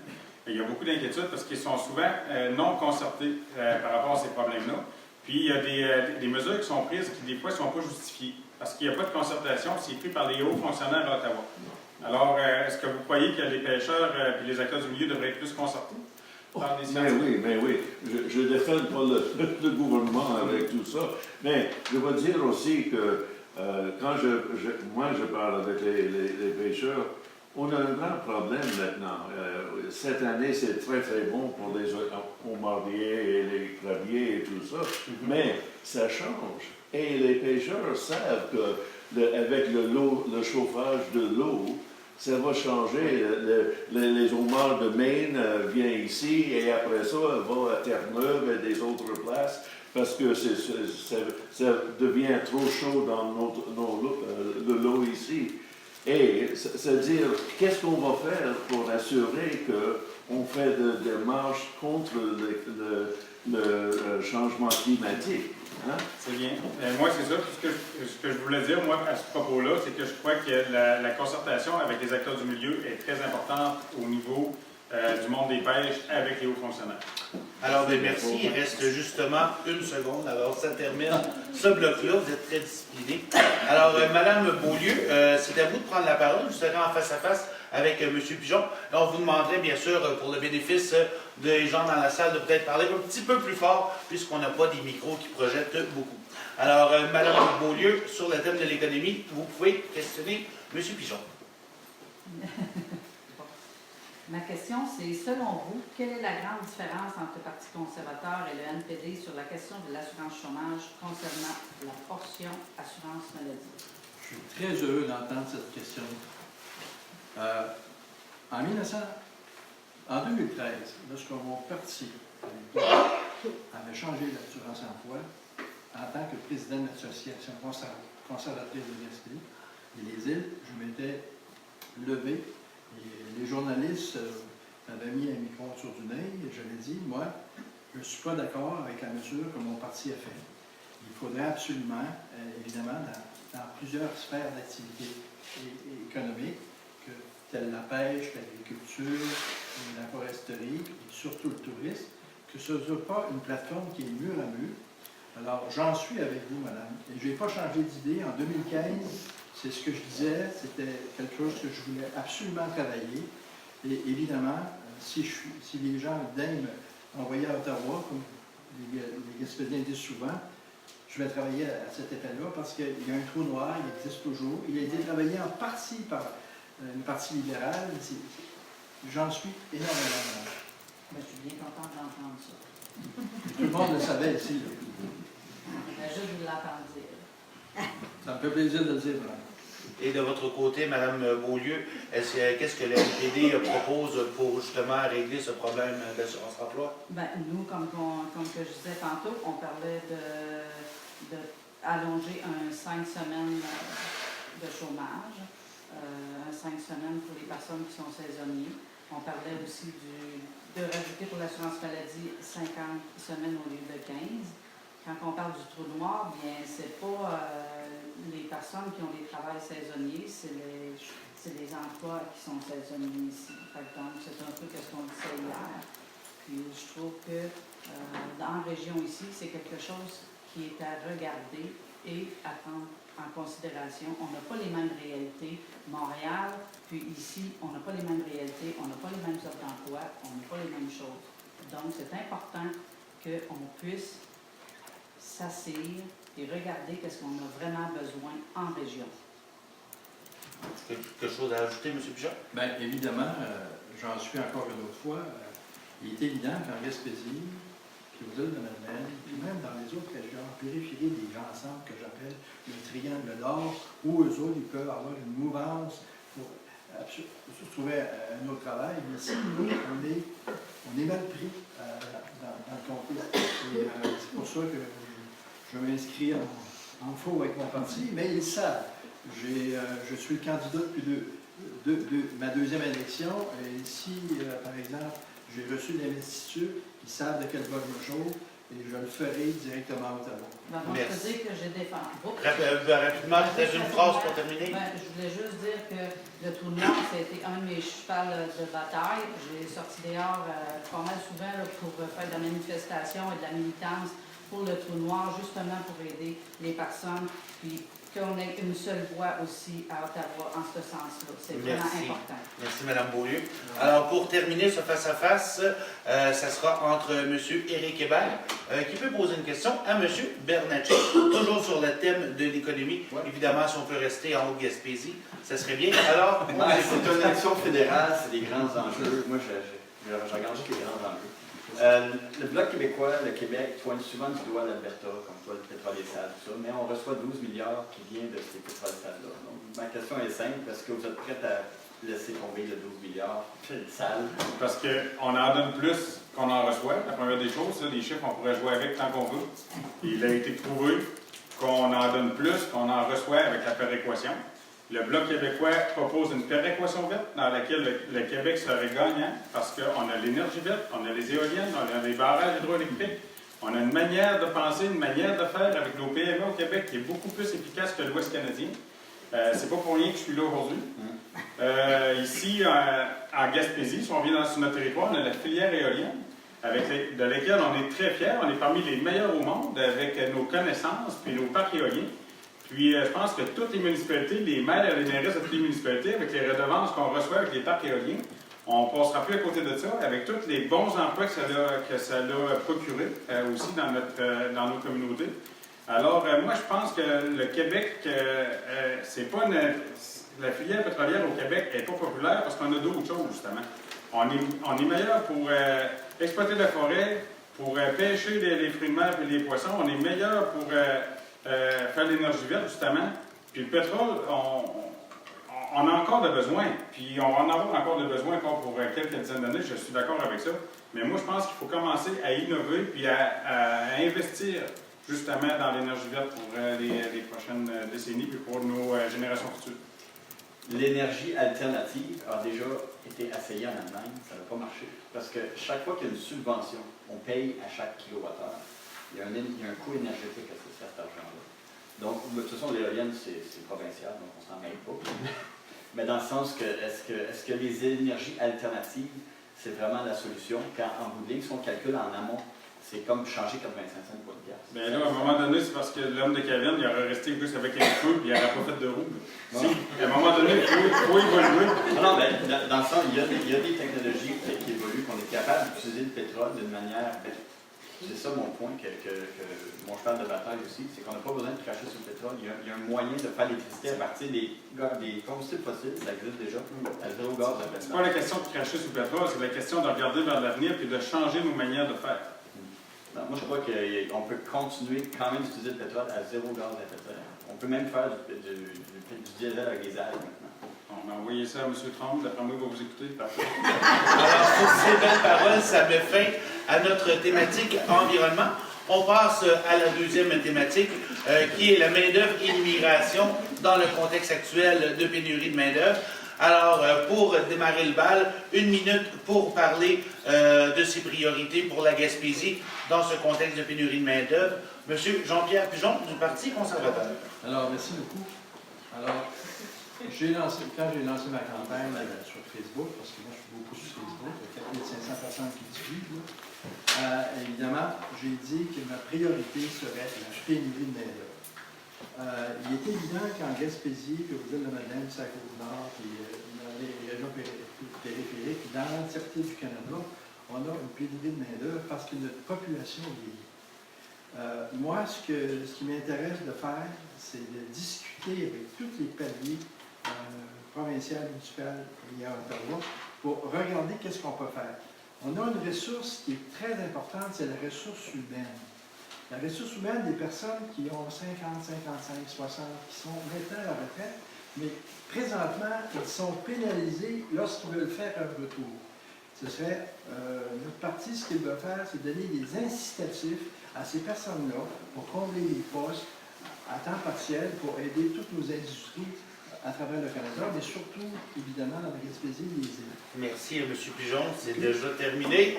il y a beaucoup d'inquiétudes parce qu'ils sont souvent non concertés par rapport à ces problèmes-là. Puis il y a des mesures qui sont prises qui, des fois, ne sont pas justifiées parce qu'il n'y a pas de concertation, c'est pris par les hauts fonctionnaires à Ottawa. Alors, est-ce que vous croyez que les pêcheurs et les acteurs du milieu devraient être plus concertés? Mais oui, je ne défends pas le gouvernement avec tout ça, mais je veux dire aussi que quand moi je parle avec les pêcheurs, on a un grand problème maintenant. Cette année, c'est très très bon pour les homardiers et les crabiers et tout ça, mais ça change. Et les pêcheurs savent qu'avec le chauffage de l'eau, ça va changer. Les homards de Maine viennent ici et après ça, vont à Terre-Neuve et des autres places parce que ça devient trop chaud dans l'eau ici. Et c'est-à-dire, qu'est-ce qu'on va faire pour assurer qu'on fait des démarches contre le changement climatique? Hein? C'est bien. Moi, c'est ça. Ce que je voulais dire, moi, à ce propos-là, c'est que je crois que la concertation avec les acteurs du milieu est très importante au niveau du monde des pêches avec les hauts fonctionnaires. Alors, bien, merci. Il reste justement 1 seconde. Alors, ça termine ce bloc-là. Vous êtes très discipliné. Alors, Madame Beaulieu, c'est à vous de prendre la parole. Vous serez en face-à-face avec M. Pigeon. Là, on vous demanderait, bien sûr, pour le bénéfice des gens dans la salle, de peut-être parler un petit peu plus fort, puisqu'on n'a pas des micros qui projettent beaucoup. Alors, Madame Beaulieu, sur le thème de l'économie, vous pouvez questionner M. Pigeon. Ma question, c'est, selon vous, quelle est la grande différence entre le Parti conservateur et le NPD sur la question de l'assurance chômage concernant la portion assurance maladie? Je suis très heureux d'entendre cette question. En 2013, lorsque mon parti avait changé l'assurance emploi, en tant que président de l'association conservatrice de Gaspésie et les îles, je m'étais levé. Et les journalistes m'avaient mis un micro autour du nez et je l'ai dit, moi, je ne suis pas d'accord avec la mesure que mon parti a fait. Il faudrait absolument, évidemment, dans plusieurs sphères d'activité économique, telle la pêche, l'agriculture, la foresterie, et surtout le tourisme, que ce ne soit pas une plateforme qui est mur à mur. Alors, j'en suis avec vous, madame, et je n'ai pas changé d'idée. En 2015, c'est ce que je disais, c'était quelque chose que je voulais absolument travailler. Et évidemment, si les gens daignent m'envoyer à Ottawa, comme les Gaspésiens disent souvent, je vais travailler à cet effet-là parce qu'il y a un trou noir, il existe toujours. Il a été travaillé en partie par le Parti libéral. J'en suis énormément. Ben, je suis bien contente d'entendre ça. Tout le monde le savait ici. Juste vous l'entendre dire. Ça me fait plaisir de le dire, vraiment. Et de votre côté, Mme Beaulieu, qu'est-ce que le NPD propose pour justement régler ce problème d'assurance-emploi? Ben, nous, comme que je disais tantôt, on parlait d'allonger un 5 semaines de chômage, un 5 semaines pour les personnes qui sont saisonniers. On parlait aussi de rajouter pour l'assurance maladie 50 semaines au lieu de 15. Quand on parle du trou noir, bien, c'est pas les personnes qui ont des travails saisonniers, c'est les emplois qui sont saisonniers ici. Donc, c'est un peu ce qu'on disait hier. Puis, je trouve que dans la région ici, c'est quelque chose qui est à regarder et à prendre en considération. On n'a pas les mêmes réalités. Montréal, puis ici, on n'a pas les mêmes réalités, on n'a pas les mêmes offres d'emploi, on n'a pas les mêmes choses. Donc, c'est important qu'on puisse s'asseoir et regarder qu'est-ce qu'on a vraiment besoin en région. Quelque chose à ajouter, M. Pigeon? Bien, évidemment, j'en suis encore une autre fois. Il est évident qu'en Gaspésie, puis aux îles de Madeleine, puis même dans les autres régions périphériques des grands centres que j'appelle le triangle d'or, où eux autres, ils peuvent avoir une mouvance pour trouver un autre travail. Mais si nous, on est mal pris dans le concours. Et c'est pour ça que je m'inscris en faux avec mon parti, mais ils savent. Je suis le candidat depuis ma deuxième élection, et si, par exemple, j'ai reçu l'investiture, ils savent de quel bord je me chauffe, et je le ferai directement à Ottawa. Ben, moi, je peux dire que j'ai défendu. Rapidement, peut-être une phrase pour terminer. Ben, je voulais juste dire que le trou noir, ça a été un de mes chevals de bataille. J'ai sorti dehors pas mal souvent là, pour faire de la manifestation et de la militance pour le trou noir, justement pour aider les personnes, puis qu'on ait une seule voix aussi à Ottawa en ce sens-là. C'est vraiment important. Merci, Mme Beaulieu. Alors, pour terminer ce face-à-face, ça sera entre M. Éric Hébert, qui peut poser une question à M. Bernatchez, toujours sur le thème de l'économie. Ouais. Évidemment, si on peut rester en Haute-Gaspésie, ça serait bien. Alors, C'est une élection fédérale, c'est des grands enjeux. Moi, je regarde juste les grands enjeux. Le Bloc québécois, le Québec, pointe souvent du doigt l'Alberta, comme quoi le pétrole et sale, tout ça, mais on reçoit 12 milliards qui viennent de ces pétroles et sales-là. Donc, ma question est simple, est-ce que vous êtes prête à laisser tomber le 12 milliards sales? Parce qu'on en donne plus qu'on en reçoit. La première des choses, là, les chiffres, on pourrait jouer avec tant qu'on veut. Il a été prouvé qu'on en donne plus qu'on en reçoit avec la péréquation. Le Bloc québécois propose une péréquation verte dans laquelle le Québec serait gagnant parce qu'on a l'énergie verte, on a les éoliennes, on a les barrages hydroélectriques. On a une manière de penser, une manière de faire avec nos PME au Québec qui est beaucoup plus efficace que l'Ouest canadien. C'est pas pour rien que je suis là aujourd'hui. Ici, en Gaspésie, si on vient sur notre territoire, on a la filière éolienne, de laquelle on est très fiers. On est parmi les meilleurs au monde avec nos connaissances puis nos parcs éoliens. Puis je pense que toutes les municipalités, les maires et les mairies de toutes les municipalités, avec les redevances qu'on reçoit avec les parcs éoliens, on ne passera plus à côté de ça, avec tous les bons emplois que ça a procuré aussi dans nos communautés. Alors, moi, je pense que le Québec, c'est pas la filière pétrolière au Québec n'est pas populaire parce qu'on a d'autres choses, justement. On est meilleur pour exploiter la forêt, pour pêcher les fruits de mer et les poissons. On est meilleur pour faire l'énergie verte, justement. Puis le pétrole, on a encore de besoins. Puis on va en avoir encore de besoins encore pour quelques dizaines d'années. Je suis d'accord avec ça. Mais moi, je pense qu'il faut commencer à innover puis à investir justement dans l'énergie verte pour les prochaines décennies puis pour nos générations futures. L'énergie alternative a déjà été essayée en Allemagne, ça n'a pas marché. Parce que chaque fois qu'il y a une subvention, on paye à chaque kilowattheure. Il y a un coût énergétique associé à cet argent-là. Donc, de toute façon, l'éolienne, c'est provincial, donc on ne s'en mêle pas. Mais dans le sens que, est-ce que les énergies alternatives, c'est vraiment la solution? Quand, en bout de ligne, si on calcule en amont, c'est comme changer 85 cents pour une pièce. Bien là, à un moment donné, c'est parce que l'homme de caverne, il aurait resté plus avec un feu et il n'aurait pas fait de roue. Si, à un moment donné, il faut évoluer. Non, mais dans le sens, il y a des technologies qui évoluent, qu'on est capable d'utiliser le pétrole d'une manière verte. C'est ça mon point, que mon cheval de bataille aussi, c'est qu'on n'a pas besoin de cracher sur le pétrole. Il y a un moyen de faire l'électricité à partir des combustibles fossiles, ça existe déjà, à zéro gaz à pétrole. C'est pas la question de cracher sur le pétrole, c'est la question de regarder vers l'avenir et de changer nos manières de faire. Non, moi, je crois qu'on peut continuer quand même d'utiliser le pétrole à zéro gaz à effet de serre. On peut même faire du diesel avec des algues maintenant. On a envoyé ça à M. Trump, d'après moi, il va vous écouter. Alors, sur ces belles paroles, ça met fin à notre thématique environnement. On passe à la deuxième thématique, qui est la main-d'œuvre et l'immigration dans le contexte actuel de pénurie de main-d'œuvre. Alors, pour démarrer le bal, 1 minute pour parler de ses priorités pour la Gaspésie dans ce contexte de pénurie de main-d'œuvre. Monsieur Jean-Pierre Pigeon, du Parti conservateur. Alors, merci beaucoup. Alors, quand j'ai lancé ma campagne sur Facebook, parce que moi je suis beaucoup sur Facebook, il y a 4500 personnes qui me suivent, évidemment, j'ai dit que ma priorité serait la pénurie de main-d'œuvre. Il est évident qu'en Gaspésie, puis aux Îles-de-Madeleine, puis à Côte-Nord, puis dans les régions périphériques, puis dans l'entièreté du Canada, on a une pénurie de main-d'œuvre parce que notre population vieillit. Moi, ce qui m'intéresse de faire, c'est de discuter avec tous les paliers provincial, municipal et à Ottawa pour regarder qu'est-ce qu'on peut faire. On a une ressource qui est très importante, c'est la ressource humaine. La ressource humaine des personnes qui ont 50, 55, 60, qui sont maintenant à la retraite, mais présentement, ils sont pénalisés lorsqu'ils veulent faire un retour. Ce serait, notre parti, ce qu'il veut faire, c'est donner des incitatifs à ces personnes-là pour combler les postes à temps partiel, pour aider toutes nos industries à travers le Canada, mais surtout, évidemment, dans la Gaspésie et les îles. Merci, M. Pigeon. C'est déjà terminé.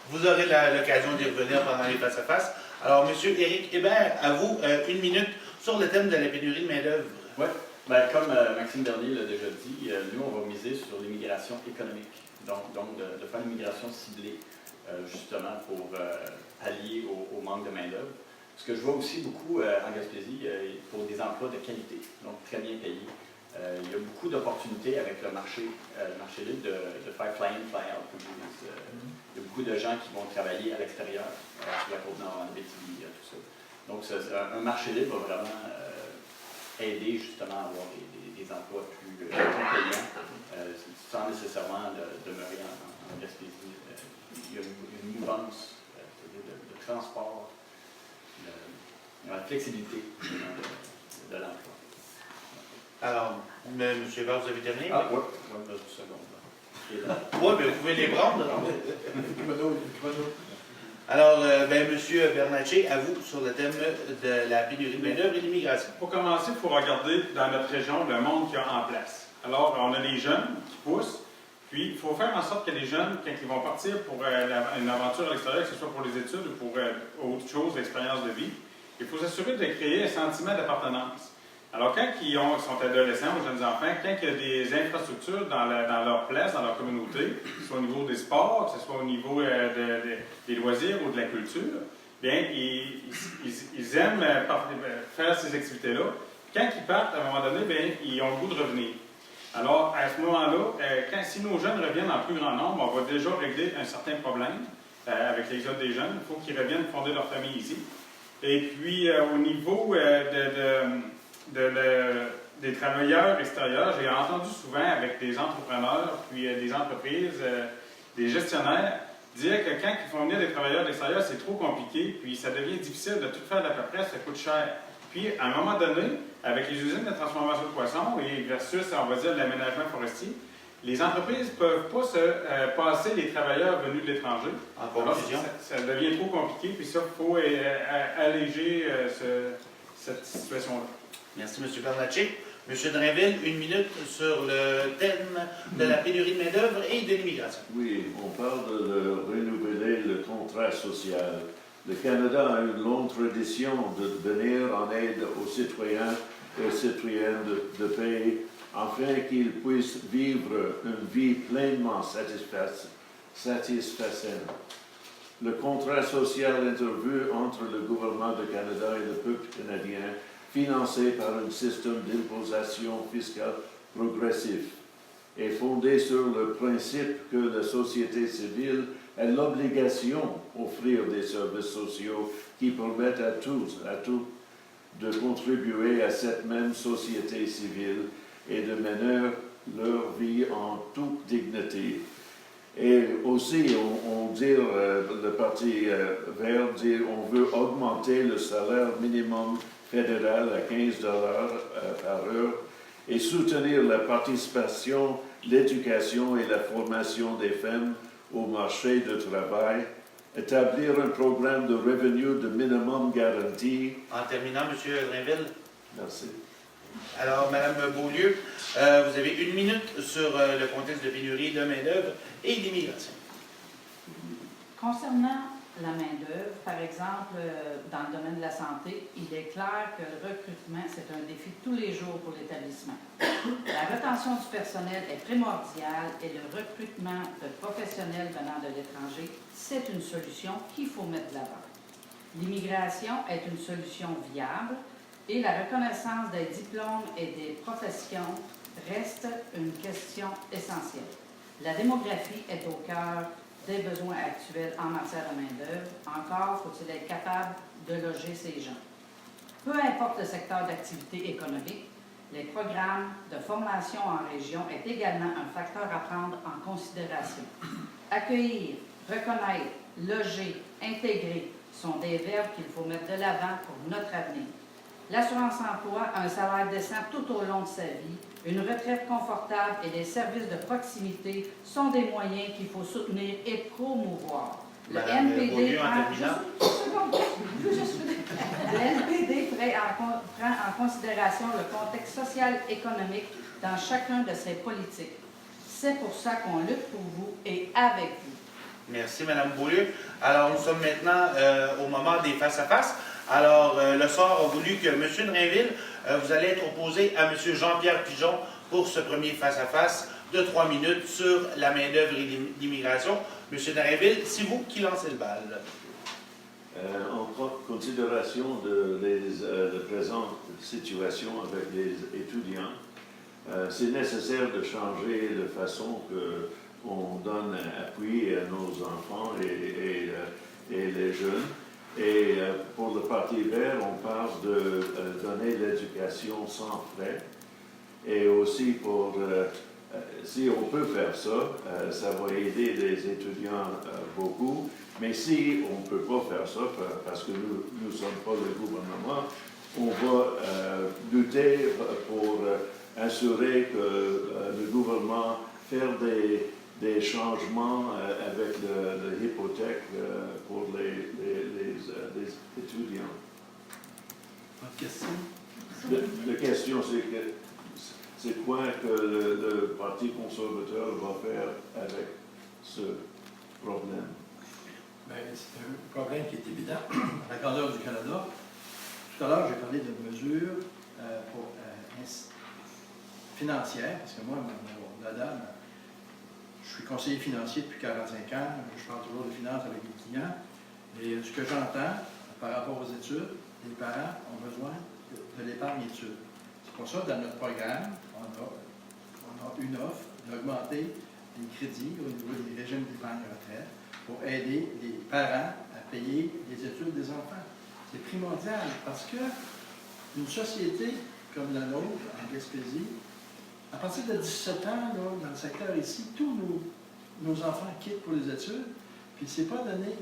Vous aurez l'occasion d'y revenir pendant les face-à-face. Alors, M. Éric Hébert, à vous, 1 minute sur le thème de la pénurie de main-d'œuvre. Oui. Bien, comme Maxime Bernier l'a déjà dit, nous, on va miser sur l'immigration économique. Donc de faire l'immigration ciblée, justement, pour pallier au manque de main-d'œuvre. Ce que je vois aussi beaucoup en Gaspésie, pour des emplois de qualité, donc très bien payés. Il y a beaucoup d'opportunités avec le marché libre de faire fly-in, fly-out, comme je dis. Il y a beaucoup de gens qui vont travailler à l'extérieur, sur la Côte-Nord, en Abitibi, tout ça. Donc, un marché libre va vraiment aider justement à avoir des emplois plus payants, sans nécessairement demeurer en Gaspésie. Il y a une mouvance de transport, la flexibilité de l'emploi. Alors, M. Hébert, vous avez terminé? Ah, oui, dans une seconde. Oui, mais vous pouvez les prendre. Alors, M. Bernatchez, à vous sur le thème de la pénurie de main-d'œuvre et l'immigration. Pour commencer, il faut regarder dans notre région le monde qu'il y a en place. Alors, on a des jeunes qui poussent, puis il faut faire en sorte que les jeunes, quand ils vont partir pour une aventure à l'extérieur, que ce soit pour les études ou pour autre chose, l'expérience de vie, il faut s'assurer de créer un sentiment d'appartenance. Alors, quand ils sont adolescents ou jeunes enfants, quand il y a des infrastructures dans leur place, dans leur communauté, que ce soit au niveau des sports, que ce soit au niveau des loisirs ou de la culture, bien, ils aiment faire ces activités-là. Quand ils partent, à un moment donné, bien, ils ont le goût de revenir. Alors, à ce moment-là, si nos jeunes reviennent en plus grand nombre, on va déjà régler un certain problème avec l'exode des jeunes. Il faut qu'ils reviennent fonder leur famille ici. Et puis, au niveau des travailleurs extérieurs, j'ai entendu souvent avec des entrepreneurs, puis des entreprises, des gestionnaires, dire que quand ils font venir des travailleurs de l'extérieur, c'est trop compliqué, puis ça devient difficile de tout faire d'à peu près, ça coûte cher. Puis, à un moment donné, avec les usines de transformation de poissons et versus, on va dire, l'aménagement forestier, les entreprises ne peuvent pas se passer les travailleurs venus de l'étranger. En conclusion. Ça devient trop compliqué, puis ça, il faut alléger cette situation-là. Merci, M. Bernatchez. M. Drainville, 1 minute sur le thème de la pénurie de main-d'œuvre et de l'immigration. Oui, on parle de renouveler le contrat social. Le Canada a une longue tradition de venir en aide aux citoyens et aux citoyennes de pays afin qu'ils puissent vivre une vie pleinement satisfaisante. Le contrat social intervenu entre le gouvernement du Canada et le peuple canadien, financé par un système d'imposition fiscale progressif, est fondé sur le principe que la société civile a l'obligation d'offrir des services sociaux qui permettent à tous de contribuer à cette même société civile et de mener leur vie en toute dignité. Et aussi, on dit, le Parti vert dit, on veut augmenter le salaire minimum fédéral à 15 $ par heure et soutenir la participation, l'éducation et la formation des femmes au marché du travail, établir un programme de revenu de minimum garanti. En terminant, M. Drainville. Merci. Alors, Mme Beaulieu, vous avez 1 minute sur le contexte de pénurie de main-d'œuvre et d'immigration. Concernant la main-d'œuvre, par exemple, dans le domaine de la santé, il est clair que le recrutement, c'est un défi de tous les jours pour l'établissement. La rétention du personnel est primordiale et le recrutement de professionnels venant de l'étranger, c'est une solution qu'il faut mettre de l'avant. L'immigration est une solution viable et la reconnaissance des diplômes et des professions reste une question essentielle. La démographie est au cœur des besoins actuels en matière de main-d'œuvre. Encore faut-il être capable de loger ces gens. Peu importe le secteur d'activité économique, les programmes de formation en région est également un facteur à prendre en considération. Accueillir, reconnaître, loger, intégrer sont des verbes qu'il faut mettre de l'avant pour notre avenir. L'assurance-emploi, un salaire décent tout au long de sa vie, une retraite confortable et des services de proximité sont des moyens qu'il faut soutenir et promouvoir. Le NPD prend en considération le contexte social-économique dans chacun de ses politiques. C'est pour ça qu'on lutte pour vous et avec vous. Merci, Mme Beaulieu. Alors, nous sommes maintenant au moment des face-à-face. Alors, le sort a voulu que M. Drainville, vous allez être opposé à M. Jean-Pierre Pigeon pour ce premier face-à-face de 3 minutes sur la main-d'œuvre et l'immigration. M. Drainville, c'est vous qui lancez le bal. En considération de la présente situation avec les étudiants, c'est nécessaire de changer de façon qu'on donne appui à nos enfants et les jeunes. Et pour le Parti vert, on parle de donner l'éducation sans frais. Et aussi si on peut faire ça, ça va aider les étudiants beaucoup. Mais si on ne peut pas faire ça, parce que nous ne sommes pas le gouvernement, on va lutter pour assurer que le gouvernement fait des changements avec l'hypothèque pour les étudiants. Votre question? La question, c'est quoi que le Parti conservateur va faire avec ce problème? Bien, c'est un problème qui est évident à la grandeur du Canada. Tout à l'heure, j'ai parlé de mesures financière, parce que moi, la dame, je suis conseiller financier depuis 45 ans, je parle toujours de finances avec les clients, et ce que j'entends par rapport aux études, les parents ont besoin de l'épargne études. C'est pour ça, dans notre programme, on a une offre d'augmenter les crédits au niveau des régimes d'épargne retraite pour aider les parents à payer les études des enfants. C'est primordial parce que une société comme la nôtre, en Gaspésie, à partir de 17 ans, là, dans le secteur ici, tous nos enfants quittent pour les études, puis c'est pas donné,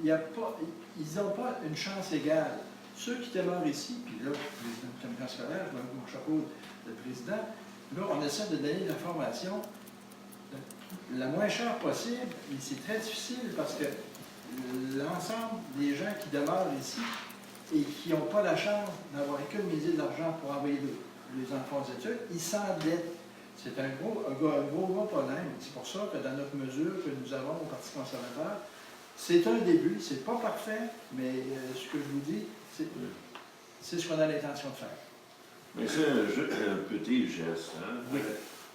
ils n'ont pas une chance égale. Ceux qui demeurent ici, puis là, le comité scolaire, je lève mon chapeau de président, là, on essaie de donner l'information la moins chère possible, mais c'est très difficile parce que l'ensemble des gens qui demeurent ici et qui n'ont pas la chance d'avoir économisé de l'argent pour envoyer les enfants aux études, ils s'endettent. C'est un gros problème. C'est pour ça que dans notre mesure que nous avons au Parti conservateur, c'est un début, c'est pas parfait, mais ce que je vous dis, c'est ce qu'on a l'intention de faire. Mais c'est un petit geste. Hein? Oui.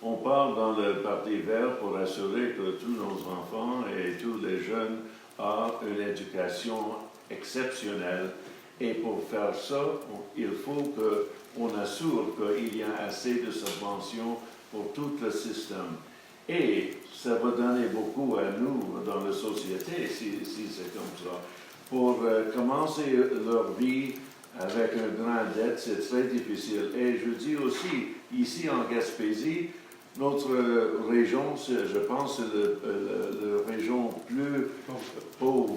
On parle dans le Parti vert pour assurer que tous nos enfants et tous les jeunes ont une éducation exceptionnelle. Et pour faire ça, il faut qu'on assure qu'il y a assez de subventions pour tout le système. Et ça va donner beaucoup à nous dans la société, si c'est comme ça. Pour commencer leur vie avec une grande dette, c'est très difficile. Et je dis aussi, ici en Gaspésie, notre région, je pense, c'est la région plus pauvre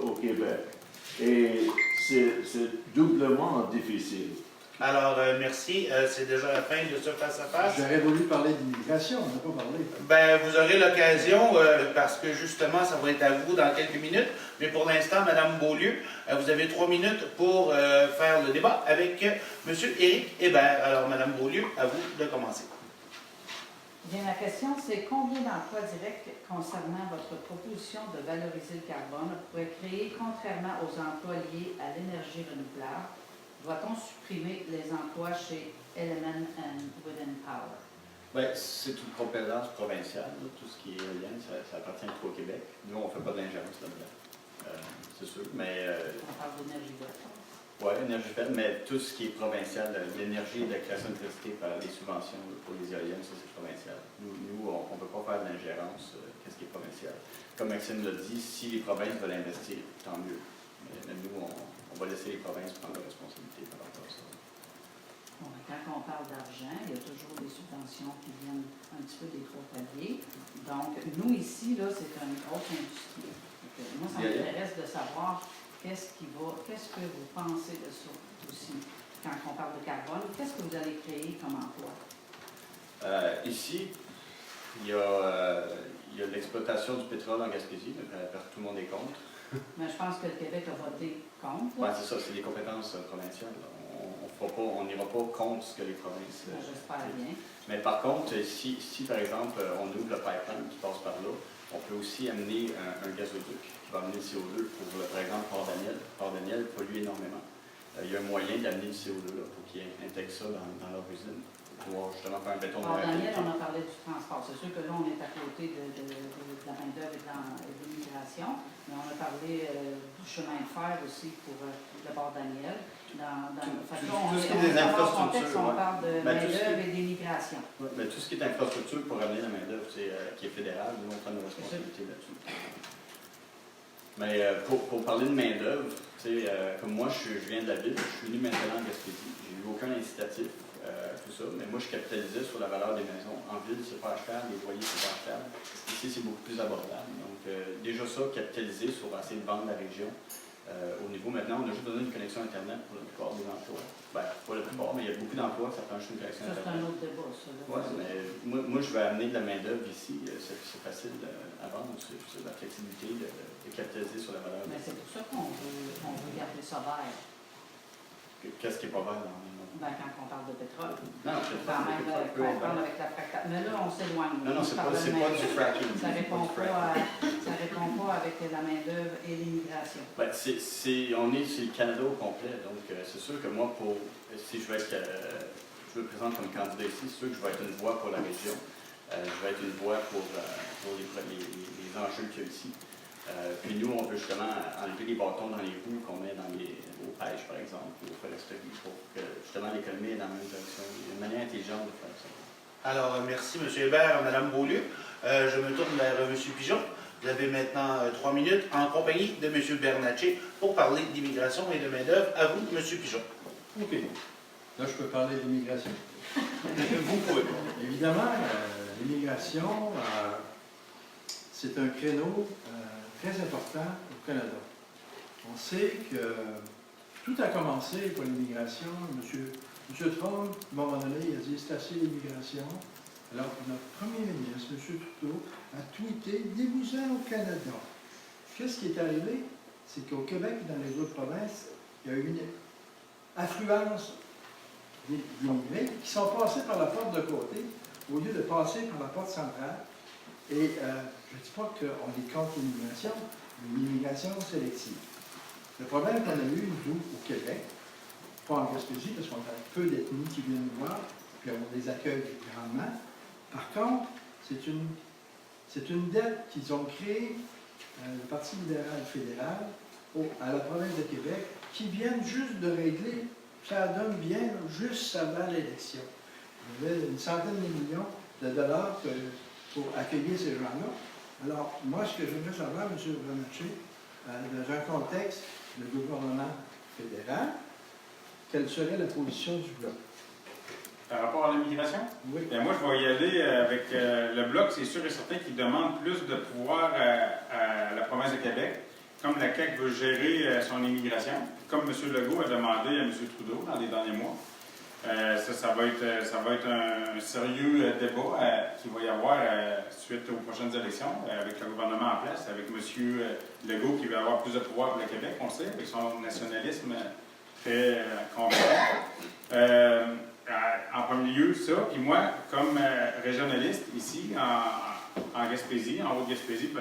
au Québec. Et c'est doublement difficile. Alors, merci. C'est déjà la fin de ce face-à-face. J'aurais voulu parler d'immigration, on n'a pas parlé. Ben, vous aurez l'occasion, parce que justement, ça va être à vous dans quelques minutes. Mais pour l'instant, Mme Beaulieu, vous avez 3 minutes pour faire le débat avec M. Éric Hébert. Alors, Mme Beaulieu, à vous de commencer. Bien, la question, c'est combien d'emplois directs concernant votre proposition de valoriser le carbone pourrait créer, contrairement aux emplois liés à l'énergie renouvelable? Doit-on supprimer les emplois chez Element and Wind Power? Bien, c'est une compétence provinciale, là, tout ce qui est éolien, ça appartient au Québec. Nous, on ne fait pas d'ingérence là-dedans, c'est sûr, mais... On parle d'énergie verte. Oui, énergie verte, mais tout ce qui est provincial, l'énergie et la création d'électricité par les subventions pour les éoliennes, ça c'est provincial. Nous on ne peut pas faire de l'ingérence, qu'est-ce qui est provincial. Comme Maxime l'a dit, si les provinces veulent investir, tant mieux. Mais nous, on va laisser les provinces prendre la responsabilité par rapport à ça. Bon, quand on parle d'argent, il y a toujours des subventions qui viennent un petit peu des trois paliers. Donc, nous ici, là, c'est une grosse industrie. Donc, moi, ça m'intéresse de savoir qu'est-ce que vous pensez de ça aussi, quand on parle de carbone, qu'est-ce que vous allez créer comme emploi? Ici, il y a l'exploitation du pétrole en Gaspésie, mais tout le monde est contre. Mais je pense que le Québec a voté contre. Oui, c'est ça, c'est des compétences provinciales. On n'ira pas contre ce que les provinces... J'espère bien. Mais par contre, si par exemple, on ouvre le pipeline qui passe par là, on peut aussi amener un gazoduc qui va amener le CO2 pour, par exemple, Port-Daniel. Port-Daniel pollue énormément. Il y a un moyen d'amener le CO2 là, pour qu'ils intègrent ça dans leur usine. Pour pouvoir justement faire un béton de Port-Daniel, on a parlé du transport. C'est sûr que là, on est à côté de la main-d'œuvre et de l'immigration, mais on a parlé du chemin de fer aussi pour le Port-Daniel. Tout ce qui est des infrastructures. On parle de main-d'œuvre et d'immigration. Mais tout ce qui est infrastructure pour amener la main-d'œuvre qui est fédérale, nous, on prend nos responsabilités là-dessus. Mais pour parler de main-d'œuvre, comme moi, je viens de la ville, je suis venu maintenant en Gaspésie. J'ai eu aucun incitatif, tout ça, mais moi, je capitalisais sur la valeur des maisons. En ville, c'est pas achetable, les loyers, c'est pas achetable. Ici, c'est beaucoup plus abordable. Donc, déjà ça, capitaliser sur essayer de vendre la région. Au niveau maintenant, on a juste besoin d'une connexion Internet pour la plupart des emplois. Ben, pas la plupart, mais il y a beaucoup d'emplois que ça prend juste une connexion Ça, Internet. c'est un autre débat, ça. Oui, mais moi, je vais amener de la main-d'œuvre ici. C'est facile à vendre. C'est la flexibilité de capitaliser sur la valeur. Mais c'est pour ça qu'on veut garder ça vert. Qu'est-ce qui n'est pas vert dans Ben, quand on parle de pétrole. Non, c'est Quand pas même, le quand on parle avec la fracture. Mais là, on s'éloigne. Non, c'est pas du fracking. Ça répond pas avec la main-d'œuvre et l'immigration. Ben, on est sur le Canada au complet, donc c'est sûr que moi, si je me présente comme candidat ici, c'est sûr que je vais être une voix pour la région. Je vais être une voix pour les enjeux qu'il y a ici. Puis nous, on veut justement enlever les bâtons dans les roues qu'on met aux pêches, par exemple, ou aux foresteries, pour que justement l'économie est dans la même direction. Il y a une manière intelligente de faire ça. Alors, merci M. Hébert, Mme Beaulieu. Je me tourne vers M. Pigeon. Vous avez maintenant 3 minutes en compagnie de M. Bernatchez pour parler d'immigration et de main-d'œuvre. À vous, M. Pigeon. OK. Là, je peux parler d'immigration. Vous pouvez. Évidemment, l'immigration, c'est un créneau très important au Canada. On sait que tout a commencé pour l'immigration. M. Trump, à un moment donné, il a dit « c'est assez l'immigration ». Alors, notre premier ministre, M. Trudeau, a tweeté « venez-vous-en au Canada ». Qu'est-ce qui est arrivé? C'est qu'au Québec et dans les autres provinces, il y a eu une affluence d'immigrés qui sont passés par la porte de côté au lieu de passer par la porte centrale. Et je ne dis pas qu'on est contre l'immigration, mais l'immigration sélective. Le problème qu'on a eu, nous, au Québec, pas en Gaspésie, parce qu'on a peu d'ethnies qui viennent nous voir, puis on les accueille grandement. Par contre, c'est une dette qu'ils ont créée, le Parti libéral fédéral, à la province de Québec, qui viennent juste de régler, ça donne bien, juste avant l'élection. Il y avait une centaine de millions de dollars pour accueillir ces gens-là. Alors, moi, ce que j'aimerais savoir, M. Bernatchez, dans un contexte de gouvernement fédéral, quelle serait la position du Bloc? Par rapport à l'immigration? Oui. Bien, moi, je vais y aller avec le Bloc. C'est sûr et certain qu'il demande plus de pouvoir à la province de Québec, comme la CAQ veut gérer son immigration, comme M. Legault a demandé à M. Trudeau dans les derniers mois. Ça va être un sérieux débat qu'il va y avoir suite aux prochaines élections, avec le gouvernement en place, avec M. Legault qui veut avoir plus de pouvoir pour le Québec, on sait, avec son nationalisme très complet. En premier lieu, ça. Puis moi, comme régionaliste ici, en Gaspésie, en Haute-Gaspésie,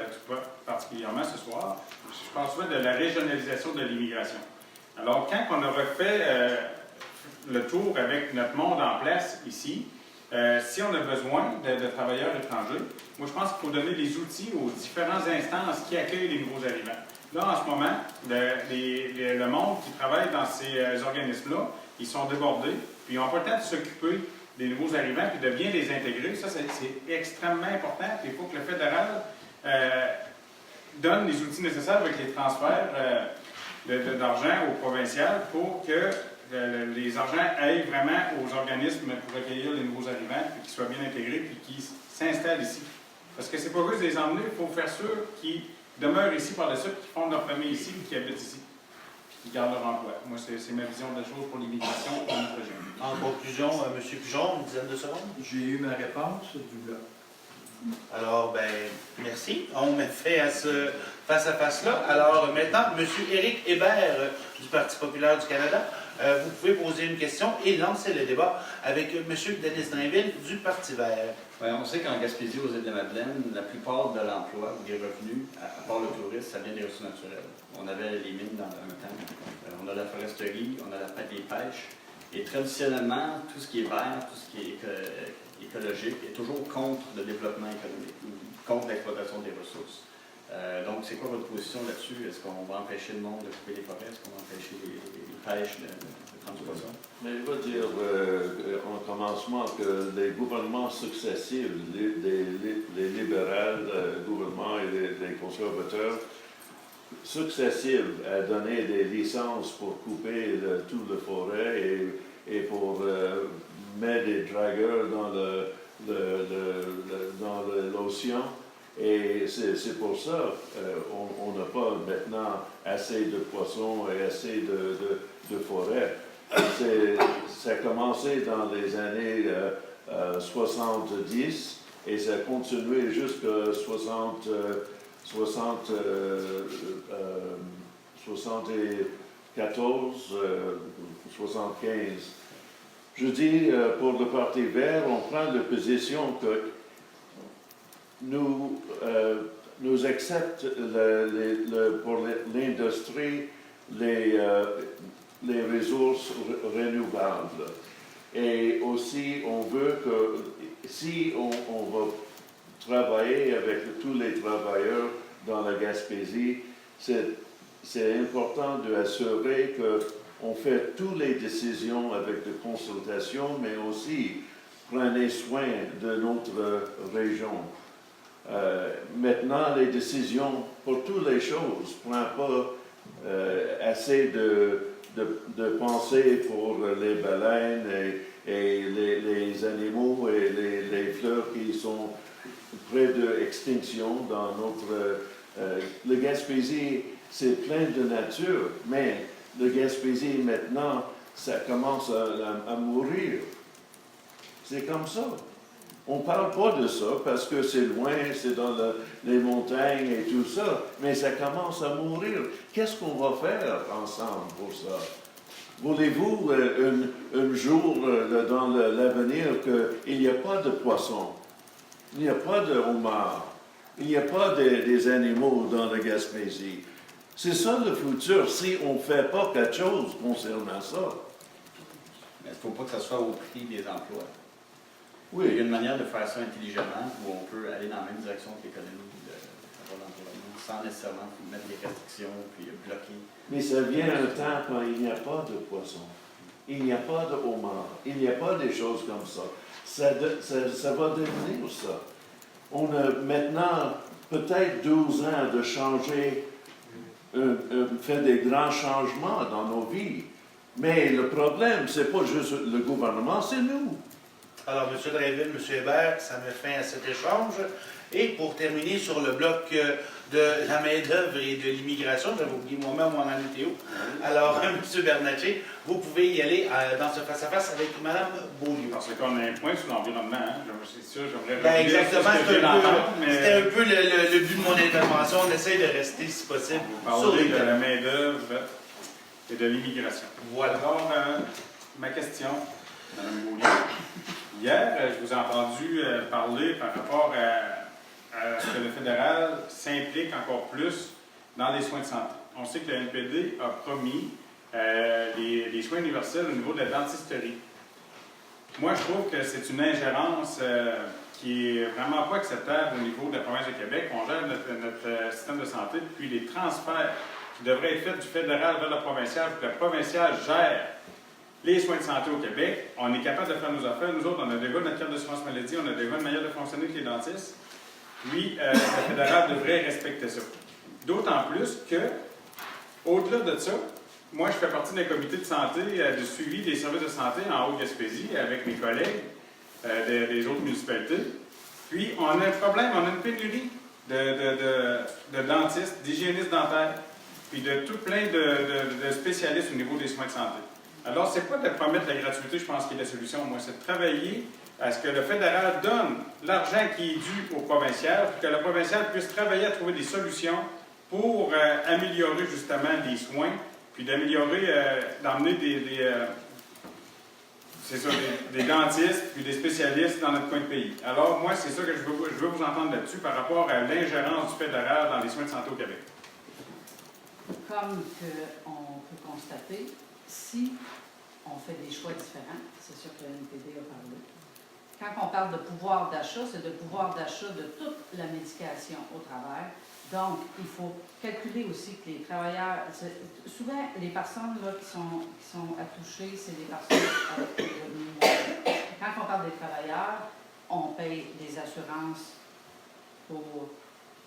particulièrement ce soir, je parle souvent de la régionalisation de l'immigration. Alors, quand on aura fait le tour avec notre monde en place ici, si on a besoin de travailleurs étrangers, moi je pense qu'il faut donner des outils aux différentes instances qui accueillent les nouveaux arrivants. Là, en ce moment, le monde qui travaille dans ces organismes-là, ils sont débordés, puis ils n'ont pas le temps de s'occuper des nouveaux arrivants puis de bien les intégrer. Ça, c'est extrêmement important. Puis il faut que le fédéral donne les outils nécessaires avec les transferts d'argent au provincial pour que les argents aillent vraiment aux organismes pour accueillir les nouveaux arrivants, puis qu'ils soient bien intégrés, puis qu'ils s'installent ici. Parce que c'est pas juste les emmener, il faut faire sûr qu'ils demeurent ici par la suite, qu'ils fondent leur famille ici, puis qu'ils habitent ici, puis qu'ils gardent leur emploi. Moi, c'est ma vision de la chose pour l'immigration dans notre région. En conclusion, M. Pigeon, une dizaine de secondes. J'ai eu ma réponse du Bloc. Alors, ben, merci. On met fait à ce face-à-face-là. Alors, maintenant, M. Éric Hébert du Parti populaire du Canada, vous pouvez poser une question et lancer le débat avec M. Denis Drainville du Parti vert. Ouais, on sait qu'en Gaspésie, aux Îles-de-la-Madeleine, la plupart de l'emploi ou des revenus, à part le tourisme, ça vient des ressources naturelles. On avait les mines dans un temps, on a la foresterie, on a des pêches. Et traditionnellement, tout ce qui est vert, tout ce qui est écologique est toujours contre le développement économique, ou contre l'exploitation des ressources. Donc, c'est quoi votre position là-dessus? Est-ce qu'on va empêcher le monde de couper les forêts? Est-ce qu'on va empêcher les pêches de prendre du poisson? Mais je veux dire, en commencement, que les gouvernements successifs, les libéraux gouvernements et les conservateurs successifs à donner des licences pour couper toute la forêt et pour mettre des dragueurs dans l'océan. Et c'est pour ça qu'on n'a pas maintenant assez de poissons et assez de forêts. Ça a commencé dans les années 70 et ça a continué jusqu'à 60 et 14, 75. Je dis, pour le Parti vert, on prend la position que nous acceptons pour l'industrie les ressources renouvelables. Et aussi, on veut que si on va travailler avec tous les travailleurs dans la Gaspésie, c'est important d'assurer qu'on fait toutes les décisions avec des consultations, mais aussi prenez soin de notre région. Maintenant, les décisions pour toutes les choses ne prennent pas assez de pensée pour les baleines et les animaux et les fleurs qui sont près de l'extinction dans notre... le Gaspésie, c'est plein de nature, mais le Gaspésie, maintenant, ça commence à mourir. C'est comme ça. On ne parle pas de ça parce que c'est loin, c'est dans les montagnes et tout ça, mais ça commence à mourir. Qu'est-ce qu'on va faire ensemble pour ça? Voulez-vous un jour dans l'avenir qu'il n'y a pas de poissons, il n'y a pas de homards, il n'y a pas des animaux dans la Gaspésie? C'est ça le futur si on ne fait pas quelque chose concernant ça. Mais il ne faut pas que ça soit au prix des emplois. Oui. Il y a une manière de faire ça intelligemment où on peut aller dans la même direction que l'économie de l'environnement sans nécessairement mettre des restrictions puis bloquer. Mais ça vient un temps quand il n'y a pas de poissons, il n'y a pas de homards, il n'y a pas des choses comme ça. Ça va devenir ça. On a maintenant peut-être 12 ans de changer, faire des grands changements dans nos vies. Mais le problème, ce n'est pas juste le gouvernement, c'est nous. Alors, M. Drainville, M. Hébert, ça met fin à cet échange. Et pour terminer sur le bloc de la main-d'œuvre et de l'immigration, j'avais oublié moi-même mon Théo. Alors, M. Bernatchez, vous pouvez y aller dans ce face-à-face avec Mme Beaulieu. Parce qu'on a un point sur l'environnement, hein? C'est sûr, j'aimerais Ben, revenir exactement, sur ce que je viens d'entendre, mais c'était un peu le but de mon intervention. On essaie de rester, si possible, vous sur parlez les de la thèmes. main-d'œuvre et de l'immigration. Voilà. Alors, ma question, Mme Beaulieu. Hier, je vous ai entendu parler par rapport à ce que le fédéral s'implique encore plus dans les soins de santé. On sait que le NPD a promis les soins universels au niveau de la dentisterie. Moi, je trouve que c'est une ingérence qui est vraiment pas acceptable au niveau de la province de Québec. On gère notre système de santé, puis les transferts qui devraient être faits du fédéral vers le provincial, pour que le provincial gère les soins de santé au Québec. On est capable de faire nos affaires. Nous autres, on a déjà notre carte d'assurance maladie, on a déjà une manière de fonctionner avec les dentistes. Puis, le fédéral devrait respecter ça. D'autant plus que, au-delà de ça, moi, je fais partie d'un comité de santé, de suivi des services de santé en Haute-Gaspésie avec mes collègues des autres municipalités. Puis, on a un problème, on a une pénurie de dentistes, d'hygiénistes dentaires, puis de tout plein de spécialistes au niveau des soins de santé. Alors, c'est pas de promettre la gratuité, je pense, qui est la solution. Moi, c'est de travailler à ce que le fédéral donne l'argent qui est dû au provincial, pour que le provincial puisse travailler à trouver des solutions pour améliorer justement les soins, puis d'améliorer, d'emmener des dentistes, puis des spécialistes dans notre coin de pays. Alors, moi, c'est ça que je veux vous entendre là-dessus par rapport à l'ingérence du fédéral dans les soins de santé au Québec. Comme on peut constater, si on fait des choix différents, c'est sûr que le NPD a parlé. Quand on parle de pouvoir d'achat, c'est de pouvoir d'achat de toute la médication au travail. Donc, il faut calculer aussi que les travailleurs, souvent les personnes là, qui sont à toucher, c'est des personnes avec des revenus moyens. Quand on parle des travailleurs, on paye des assurances pour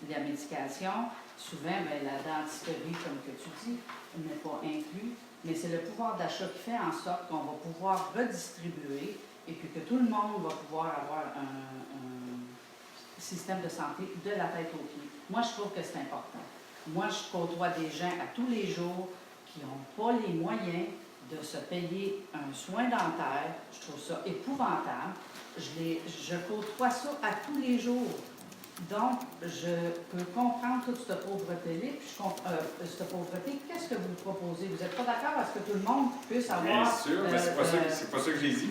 la médication. Souvent, bien, la dentisterie, comme que tu dis, n'est pas inclus. Mais c'est le pouvoir d'achat qui fait en sorte qu'on va pouvoir redistribuer et puis que tout le monde va pouvoir avoir un système de santé de la tête aux pieds. Moi, je trouve que c'est important. Moi, je côtoie des gens à tous les jours qui n'ont pas les moyens de se payer un soin dentaire. Je trouve ça épouvantable. Je côtoie ça à tous les jours. Donc, je peux comprendre toute cette pauvreté-là, puis cette pauvreté, qu'est-ce que vous proposez? Vous n'êtes pas d'accord à ce que tout le monde puisse avoir... Bien sûr, mais c'est pas ça que j'ai dit.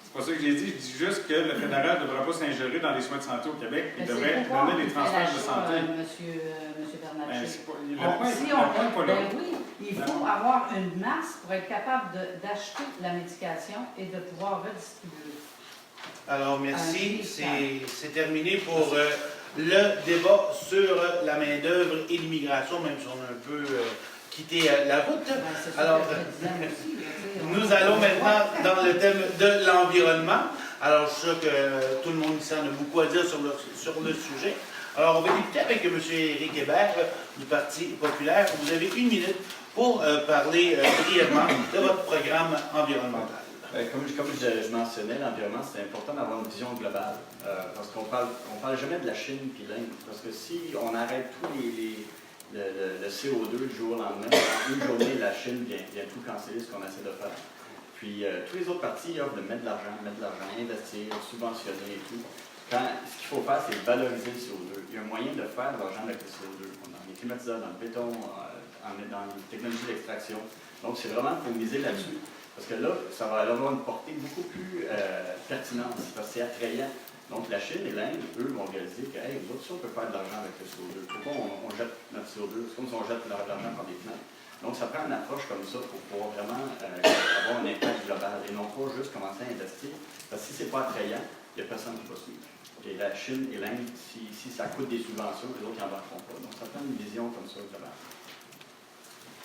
C'est pas ça que j'ai dit. Je dis juste que le fédéral ne devrait pas s'ingérer dans les soins de santé au Québec. Il devrait donner des transferts de santé. Monsieur Bernatchez. Le point est pas là. Oui, il faut avoir une masse pour être capable d'acheter la médication et de pouvoir redistribuer. Alors, merci. C'est terminé pour le débat sur la main-d'œuvre et l'immigration, même si on a un peu quitté la route. Alors, nous allons maintenant dans le thème de l'environnement. Alors, je suis sûr que tout le monde ici en a beaucoup à dire sur le sujet. Alors, on va débuter avec M. Éric Hébert du Parti populaire. Vous avez 1 minute pour parler brièvement de votre programme environnemental. Comme je mentionnais, l'environnement, c'est important d'avoir une vision globale. Parce qu'on parle jamais de la Chine puis l'Inde. Parce que si on arrête tout le CO2 du jour au lendemain, en une journée, la Chine vient tout canceller ce qu'on essaie de faire. Puis tous les autres partis offrent de mettre de l'argent, investir, subventionner et tout. Ce qu'il faut faire, c'est valoriser le CO2. Il y a un moyen de faire de l'argent avec le CO2. On a les climatiseurs dans le béton, dans les technologies d'extraction. Donc, c'est vraiment pour miser là-dessus. Parce que là, ça va avoir une portée beaucoup plus pertinente, parce que c'est attrayant. Donc, la Chine et l'Inde, eux, vont réaliser que, hey, nous autres, si on peut faire de l'argent avec le CO2, pourquoi on jette notre CO2? C'est comme si on jette de l'argent par les fenêtres. Donc, ça prend une approche comme ça pour pouvoir vraiment avoir un impact global et non pas juste commencer à investir. Parce que si ce n'est pas attrayant, il n'y a personne qui va suivre. Et la Chine et l'Inde, si ça coûte des subventions, les autres n'embarqueront pas. Donc, ça prend une vision comme ça globale.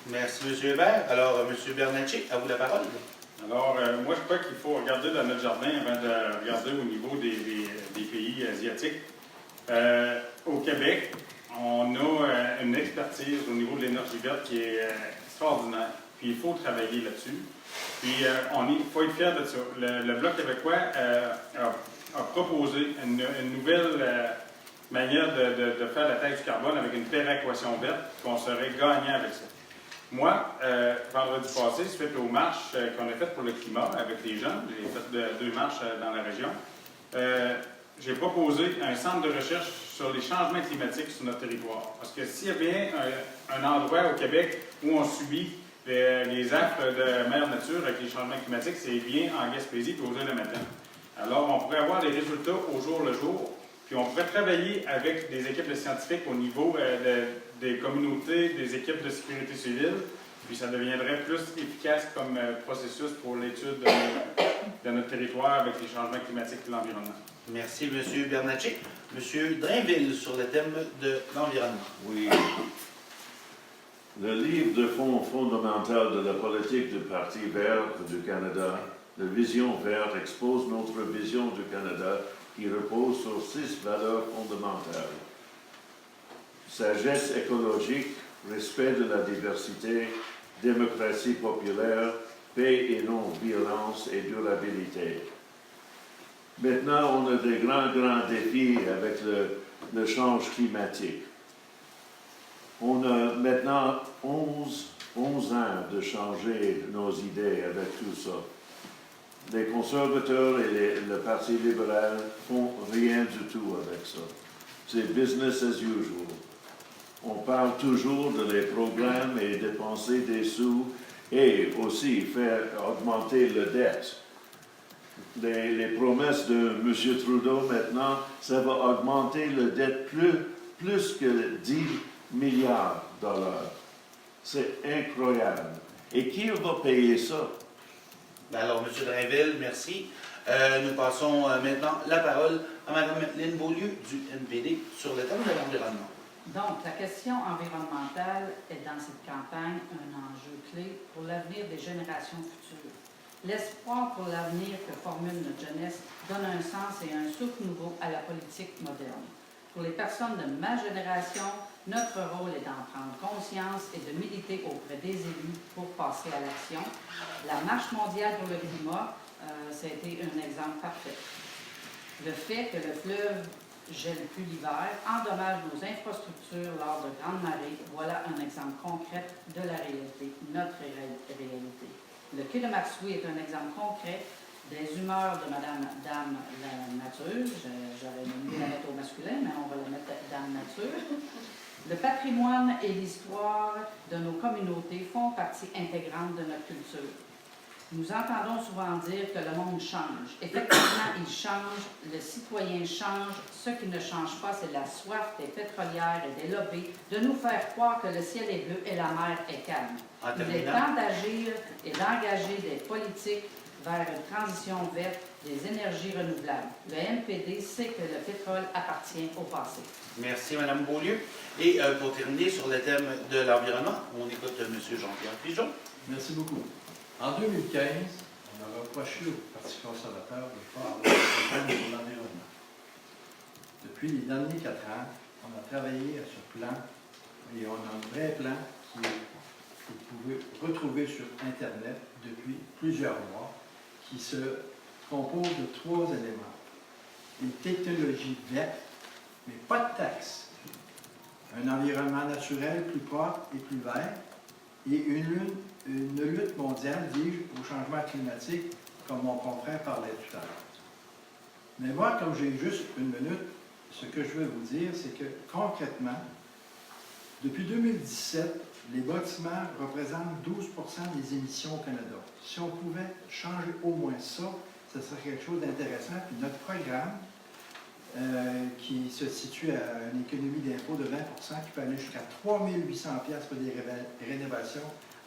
Merci, M. Hébert. Alors, M. Bernatchez, à vous la parole. Alors, moi, je crois qu'il faut regarder dans notre jardin avant de regarder au niveau des pays asiatiques. Au Québec, on a une expertise au niveau de l'énergie verte qui est extraordinaire. Puis, il faut travailler là-dessus. Puis, il faut être fier de ça. Le Bloc québécois a proposé une nouvelle manière de faire la taxe du carbone avec une péréquation verte, qu'on serait gagnant avec ça. Moi, vendredi passé, suite aux marches qu'on a faites pour le climat avec les jeunes, j'ai fait 2 marches dans la région, j'ai proposé un centre de recherche sur les changements climatiques sur notre territoire. Parce que s'il y a bien un endroit au Québec où on subit les affres de mère nature avec les changements climatiques, c'est bien en Gaspésie et aux Îles-de-Matin. Alors, on pourrait avoir des résultats au jour le jour, puis on pourrait travailler avec des équipes de scientifiques au niveau des communautés, des équipes de sécurité civile, puis ça deviendrait plus efficace comme processus pour l'étude de notre territoire avec les changements climatiques et l'environnement. Merci, M. Bernatchez. M. Drainville, sur le thème de l'environnement. Oui. Le livre de fond fondamental de la politique du Parti vert du Canada, la Vision verte, expose notre vision du Canada qui repose sur 6 valeurs fondamentales. Sagesse écologique, respect de la diversité, démocratie populaire, paix et non-violence et durabilité. Maintenant, on a des grands défis avec le changement climatique. On a maintenant 11 ans de changer nos idées avec tout ça. Les conservateurs et le Parti libéral font rien du tout avec ça. C'est business as usual. On parle toujours de les programmes et dépenser des sous et aussi faire augmenter la dette. Les promesses de M. Trudeau maintenant, ça va augmenter la dette plus que 10 milliards de dollars. C'est incroyable. Et qui va payer ça? Alors, M. Drainville, merci. Nous passons maintenant la parole à Mme Lynne Beaulieu du NPD sur le thème de l'environnement. Donc, la question environnementale est dans cette campagne un enjeu clé pour l'avenir des générations futures. L'espoir pour l'avenir que formule notre jeunesse donne un sens et un souffle nouveau à la politique moderne. Pour les personnes de ma génération, notre rôle est d'en prendre conscience et de militer auprès des élus pour passer à l'action. La Marche mondiale pour le climat, ça a été un exemple parfait. Le fait que le fleuve gèle plus l'hiver endommage nos infrastructures lors de grandes marées, voilà un exemple concret de la réalité, notre réalité. Le quai de Matsui est un exemple concret des humeurs de Madame Dame la Nature. J'aurais aimé la mettre au masculin, mais on va la mettre culture. Le patrimoine et l'histoire de nos communautés font partie intégrante de notre culture. Nous entendons souvent dire que le monde change. Effectivement, il change, le citoyen change. Ce qui ne change pas, c'est la soif des pétrolières et des lobbies de nous faire croire que le ciel est bleu et la mer est calme. En Il est terminant, temps d'agir et d'engager des politiques vers une transition verte des énergies renouvelables. Le NPD sait que le pétrole appartient au passé. merci Mme Beaulieu. Et pour terminer sur le thème de l'environnement, on écoute M. Jean-Pierre Pigeon. Merci beaucoup. En 2015, on a reproché au Parti conservateur de ne pas avoir de programme sur l'environnement. Depuis les derniers 4 ans, on a travaillé à ce plan et on a un vrai plan que vous pouvez retrouver sur Internet depuis plusieurs mois, qui se compose de 3 éléments. Une technologie verte, mais pas de taxes. Un environnement naturel plus propre et plus vert, et une lutte mondiale, dis-je, au changement climatique, comme mon confrère parlait tout à l'heure. Mais moi, comme j'ai juste 1 minute, ce que je veux vous dire, c'est que concrètement, depuis 2017, les bâtiments représentent 12 des émissions au Canada. Si on pouvait changer au moins ça, ce serait quelque chose d'intéressant. Puis notre programme, qui se situe à une économie d'impôt de 20 qui peut aller jusqu'à 3 800 $ pour des rénovations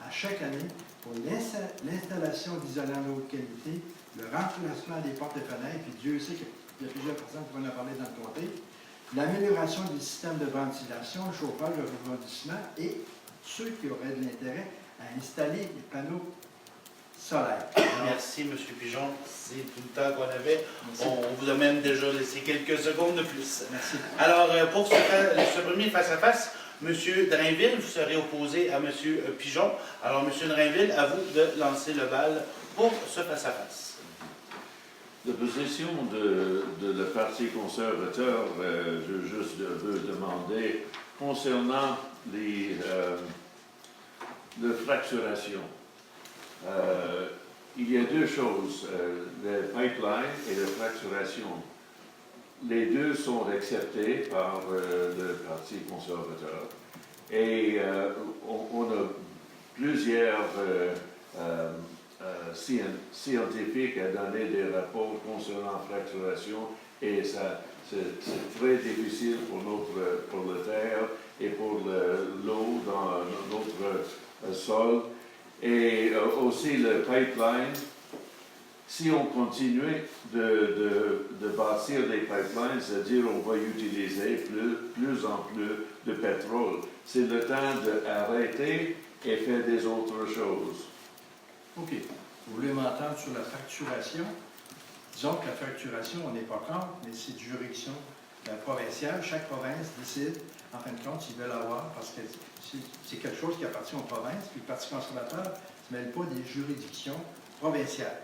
à chaque année, pour l'installation d'isolants de haute qualité, le remplacement des portes et fenêtres, puis Dieu sait qu'il y a plusieurs personnes qui vont en parler dans le comté, l'amélioration du système de ventilation, le chauffage, le refroidissement, et ceux qui auraient de l'intérêt à installer des panneaux solaires. Merci, M. Pigeon. C'est tout le temps qu'on avait. Merci. On vous a même déjà laissé quelques secondes de plus. Merci. Alors, pour ce premier face-à-face, M. Drainville, vous serez opposé à M. Pigeon. Alors, M. Drainville, à vous de lancer le bal pour ce face-à-face. La position de le Parti conservateur, je veux demander, concernant la fracturation. Il y a 2 choses, le pipeline et la fracturation. Les 2 sont acceptés par le Parti conservateur. Et on a plusieurs scientifiques à donner des rapports concernant la fracturation et c'est très difficile pour la terre et pour l'eau dans notre sol. Et aussi le pipeline, si on continue de bâtir des pipelines, c'est-à-dire on va utiliser plus en plus de pétrole. C'est le temps d'arrêter et faire des autres choses. OK. Vous voulez m'entendre sur la facturation? Disons que la facturation, on n'est pas contre, mais c'est de juridiction provinciale. Chaque province décide, en fin de compte, s'ils veulent avoir, parce que c'est quelque chose qui appartient aux provinces, puis le Parti conservateur ne se mêle pas des juridictions provinciales.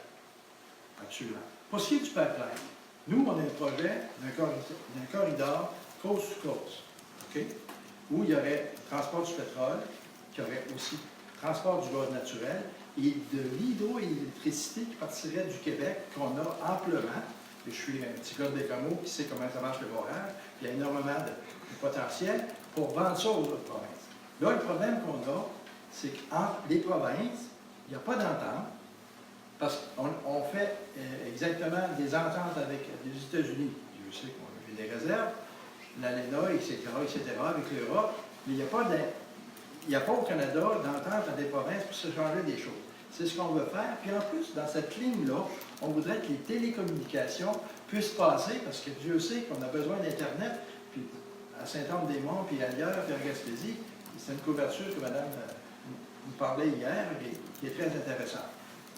Absolument. Pour ce qui est du pipeline, nous, on a un projet d'un corridor coast-to-coast, OK? Où il y aurait transport du pétrole, qui aurait aussi transport du gaz naturel, et de l'hydroélectricité qui partirait du Québec, qu'on a amplement. Et je suis un petit gars de Bécamo qui sait comment ça marche le barrage. Il y a énormément de potentiel pour vendre ça aux autres provinces. Là, le problème qu'on a, c'est qu'entre les provinces, il n'y a pas d'entente, parce qu'on fait exactement des ententes avec les États-Unis. Je sais qu'on a des réserves, l'ALENA, etc., avec l'Europe, mais il n'y a pas au Canada d'entente à des provinces pour se changer des choses. C'est ce qu'on veut faire. Puis en plus, dans cette ligne-là, on voudrait que les télécommunications puissent passer, parce que Dieu sait qu'on a besoin d'Internet, puis à Saint-Anne-des-Monts, puis ailleurs, puis en Gaspésie, c'est une couverture que Mme nous parlait hier, qui est très intéressante.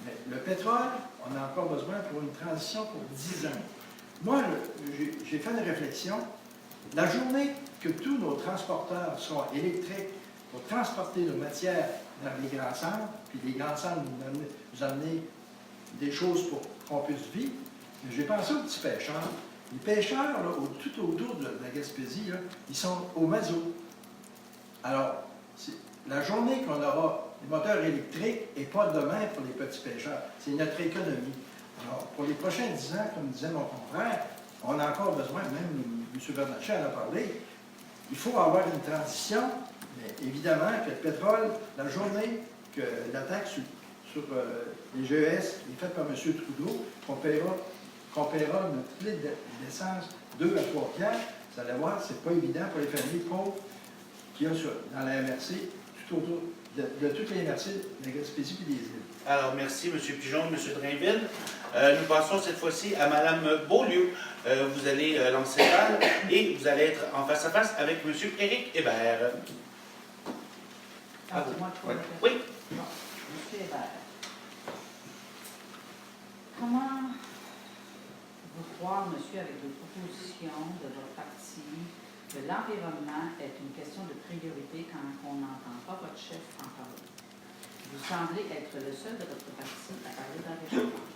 Mais le pétrole, on a encore besoin pour une transition pour 10 ans. Moi, j'ai fait une réflexion. La journée que tous nos transporteurs sont électriques pour transporter nos matières dans les grands centres, puis les grands centres nous amener des choses pour qu'on puisse vivre, j'ai pensé aux petits pêcheurs. Les pêcheurs, là, tout autour de la Gaspésie, là, ils sont au mazout. Alors, la journée qu'on aura des moteurs électriques et pas demain pour les petits pêcheurs, c'est notre économie. Alors, pour les prochains 10 ans, comme disait mon confrère, on a encore besoin, même M. Bernatchez en a parlé, il faut avoir une transition, mais évidemment que le pétrole, la journée que la taxe sur les GES est faite par M. Trudeau, qu'on paiera notre litre d'essence 2 à 3 piastres, vous allez voir, c'est pas évident pour les familles pauvres qu'il y a dans la MRC, tout autour de toutes les MRC de la Gaspésie et des îles. Alors, merci, M. Pigeon, M. Drainville. Nous passons cette fois-ci à Mme Beaulieu. Vous allez lancer le bal et vous allez être en face à face avec M. Éric Hébert. Ah, c'est moi qui Oui. vais le faire. Oui. Bon, Monsieur Hébert. Comment vous croire, monsieur, avec les propositions de votre parti, que l'environnement est une question de priorité quand on n'entend pas votre chef en parler? Vous semblez être le seul de votre parti à parler d'environnement.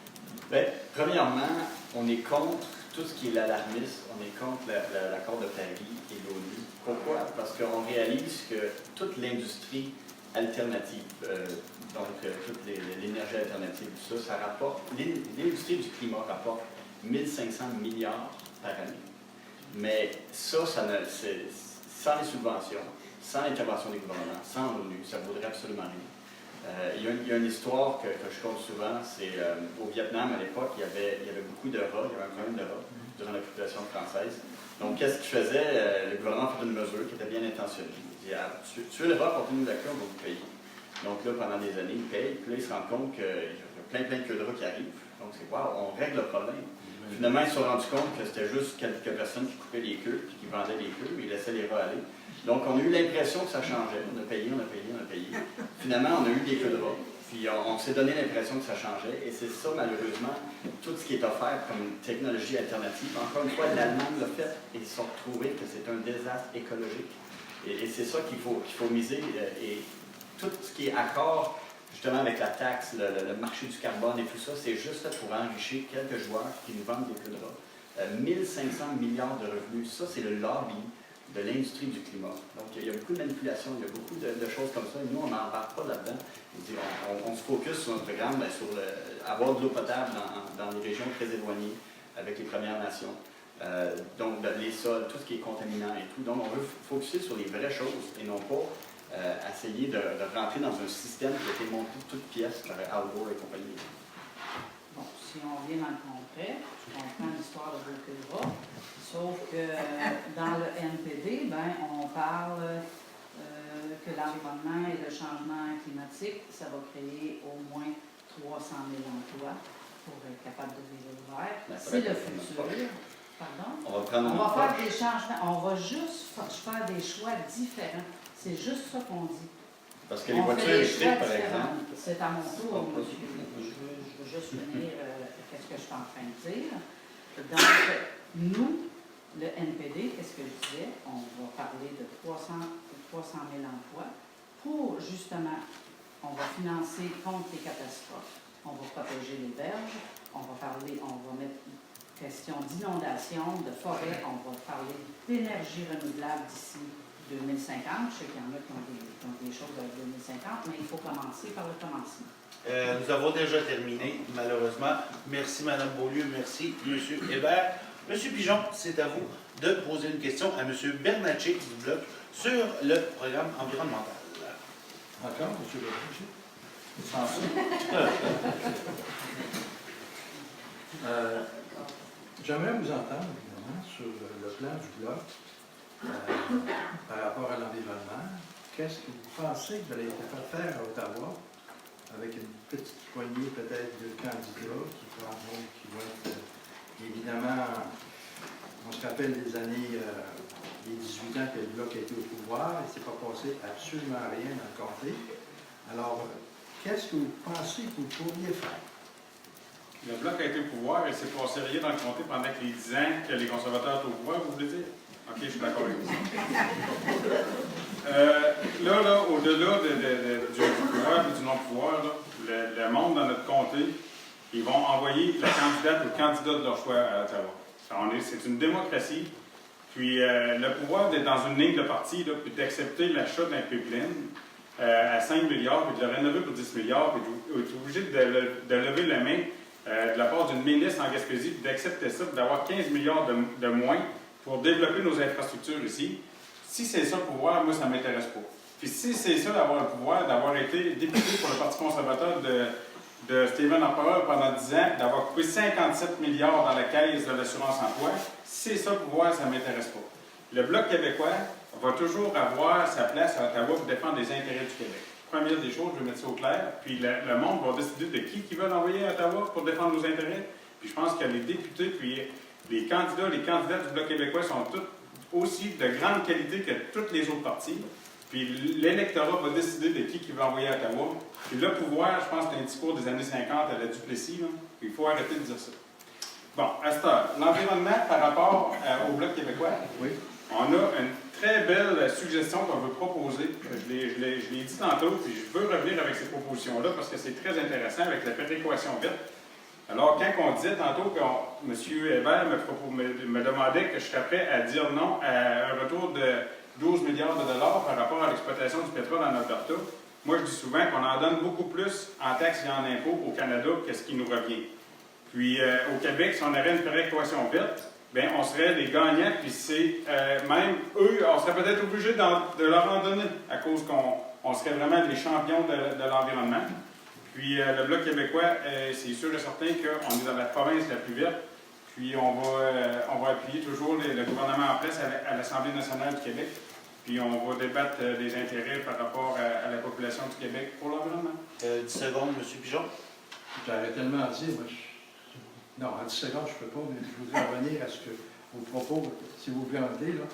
Bien, premièrement, on est contre tout ce qui est l'alarmisme, on est contre l'accord de Paris et l'ONU. Pourquoi? Parce qu'on réalise que toute l'industrie alternative, toute l'énergie alternative, tout ça, ça rapporte, l'industrie du climat rapporte 1500 milliards par année. Mais ça c'est, sans les subventions, sans l'intervention des gouvernements, sans l'ONU, ça ne vaudrait absolument rien. Il y a une histoire que je compte souvent, c'est au Vietnam à l'époque, il y avait beaucoup de rats, il y avait un problème de rats durant l'occupation française. Donc, qu'est-ce qu'il faisait? Le gouvernement faisait une mesure qui était bien intentionnée. Il dit, tuez le rat, portez-nous la queue, on va vous payer. Donc là, pendant des années, il paye, puis là, il se rend compte qu'il y a plein de queues de rats qui arrivent. Donc, c'est wow, on règle le problème. Finalement, ils se sont rendus compte que c'était juste quelques personnes qui coupaient les queues, puis qui vendaient les queues, ils laissaient les rats aller. Donc, on a eu l'impression que ça changeait. On a payé. Finalement, on a eu des queues de rats. Puis, on s'est donné l'impression que ça changeait. Et c'est ça, malheureusement, tout ce qui est offert comme technologie alternative. Encore une fois, l'Allemagne l'a fait et ils se sont retrouvés que c'est un désastre écologique. Et c'est ça qu'il faut miser. Et tout ce qui est accord, justement, avec la taxe, le marché du carbone et tout ça, c'est juste pour enrichir quelques joueurs qui nous vendent des queues de rats. 1500 milliards de revenus, ça, c'est le lobby de l'industrie du climat. Donc, il y a beaucoup de manipulations, il y a beaucoup de choses comme ça. Et nous, on n'embarque pas là-dedans. On se focus sur notre programme, sur avoir de l'eau potable dans les régions très éloignées avec les Premières Nations. Donc, les sols, tout ce qui est contaminant et tout. Donc, on veut focuser sur les vraies choses et non pas essayer de rentrer dans un système qui a été monté de toutes pièces par Al Gore et compagnie. Bon, si on vient dans le concret, je comprends l'histoire de Volcura, sauf que dans le NPD, ben, on parle que l'environnement et le changement climatique, ça va créer au moins 300 000 emplois pour être capable de vivre l'hiver. C'est le futur. Pardon? On va faire des changements. On va juste faire des choix différents. C'est juste ça qu'on dit. Parce que les voitures électriques, par exemple. C'est à mon tour, monsieur. Je veux juste finir qu'est-ce que je suis en train de dire. Donc, nous, le NPD, qu'est-ce que je disais? On va parler de 300 000 emplois pour, justement, on va financer contre les catastrophes. On va protéger les berges. On va mettre question d'inondation, de forêt. On va parler d'énergie renouvelable d'ici 2050. Je sais qu'il y en a qui ont des choses de 2050, mais il faut commencer par le commencement. Nous avons déjà terminé, malheureusement. Merci, Mme Beaulieu. Merci, M. Hébert. M. Pigeon, c'est à vous de poser une question à M. Bernatchez du Bloc sur le programme environnemental. Encore, M. Bernatchez? J'aimerais vous entendre, évidemment, sur le plan du Bloc par rapport à l'environnement. Qu'est-ce que vous pensez que vous allez faire à Ottawa avec une petite poignée peut-être de candidats qui vont être évidemment, on se rappelle des années, les 18 ans que le Bloc a été au pouvoir, il ne s'est pas passé absolument rien dans le comté. Alors, qu'est-ce que vous pensez que vous pourriez faire? Le Bloc a été au pouvoir et s'est passé rien dans le comté pendant les 10 ans que les conservateurs étaient au pouvoir, vous voulez dire? OK, je suis d'accord avec vous. Là, au-delà du pouvoir et du non-pouvoir, le monde dans notre comté, ils vont envoyer la candidate ou le candidat de leur choix à Ottawa. C'est une démocratie. Puis le pouvoir d'être dans une ligne de parti, là, puis d'accepter l'achat d'un pipeline à 5 milliards, puis de le rénover pour 10 milliards, puis d'être obligé de lever la main de la part d'une ministre en Gaspésie, puis d'accepter ça, puis d'avoir 15 milliards de moins pour développer nos infrastructures ici. Si c'est ça le pouvoir, moi, ça ne m'intéresse pas. Puis si c'est ça d'avoir le pouvoir, d'avoir été député pour le Parti conservateur de Stephen Harper pendant 10 ans, d'avoir coupé 57 milliards dans la caisse de l'assurance-emploi, si c'est ça le pouvoir, ça ne m'intéresse pas. Le Bloc québécois va toujours avoir sa place à Ottawa pour défendre les intérêts du Québec. Première des choses, je vais mettre ça au clair, puis le monde va décider de qui veut l'envoyer à Ottawa pour défendre nos intérêts. Puis je pense que les députés, puis les candidats du Bloc québécois sont tous aussi de grande qualité que tous les autres partis. Puis l'électorat va décider de qui veut envoyer à Ottawa. Puis le pouvoir, je pense que c'est un discours des années 50 à la Duplessis. Là. Il faut arrêter de dire ça. Bon, à ce temps, l'environnement par rapport au Bloc québécois, Oui. on a une très belle suggestion qu'on veut proposer. Je l'ai dit tantôt, puis je veux revenir avec ces propositions-là parce que c'est très intéressant avec la péréquation verte. Alors, quand on disait tantôt que M. Hébert me demandait que je serais prêt à dire non à un retour de 12 milliards de dollars par rapport à l'exploitation du pétrole en Alberta, moi, je dis souvent qu'on en donne beaucoup plus en taxes et en impôts au Canada que ce qui nous revient. Puis, au Québec, si on avait une péréquation verte, bien, on serait les gagnants, puis c'est même eux, on serait peut-être obligé de leur en donner à cause qu'on serait vraiment les champions de l'environnement. Puis le Bloc québécois, c'est sûr et certain qu'on est dans la province la plus verte, puis on va appuyer toujours le gouvernement en place à l'Assemblée nationale du Québec, puis on va débattre des intérêts par rapport à la population du Québec pour l'environnement. 10 secondes, M. Pigeon. J'aurais tellement à dire, moi, non, en 10 secondes, je ne peux pas, mais je voudrais revenir à ce que vos propos, si vous voulez en dire, là.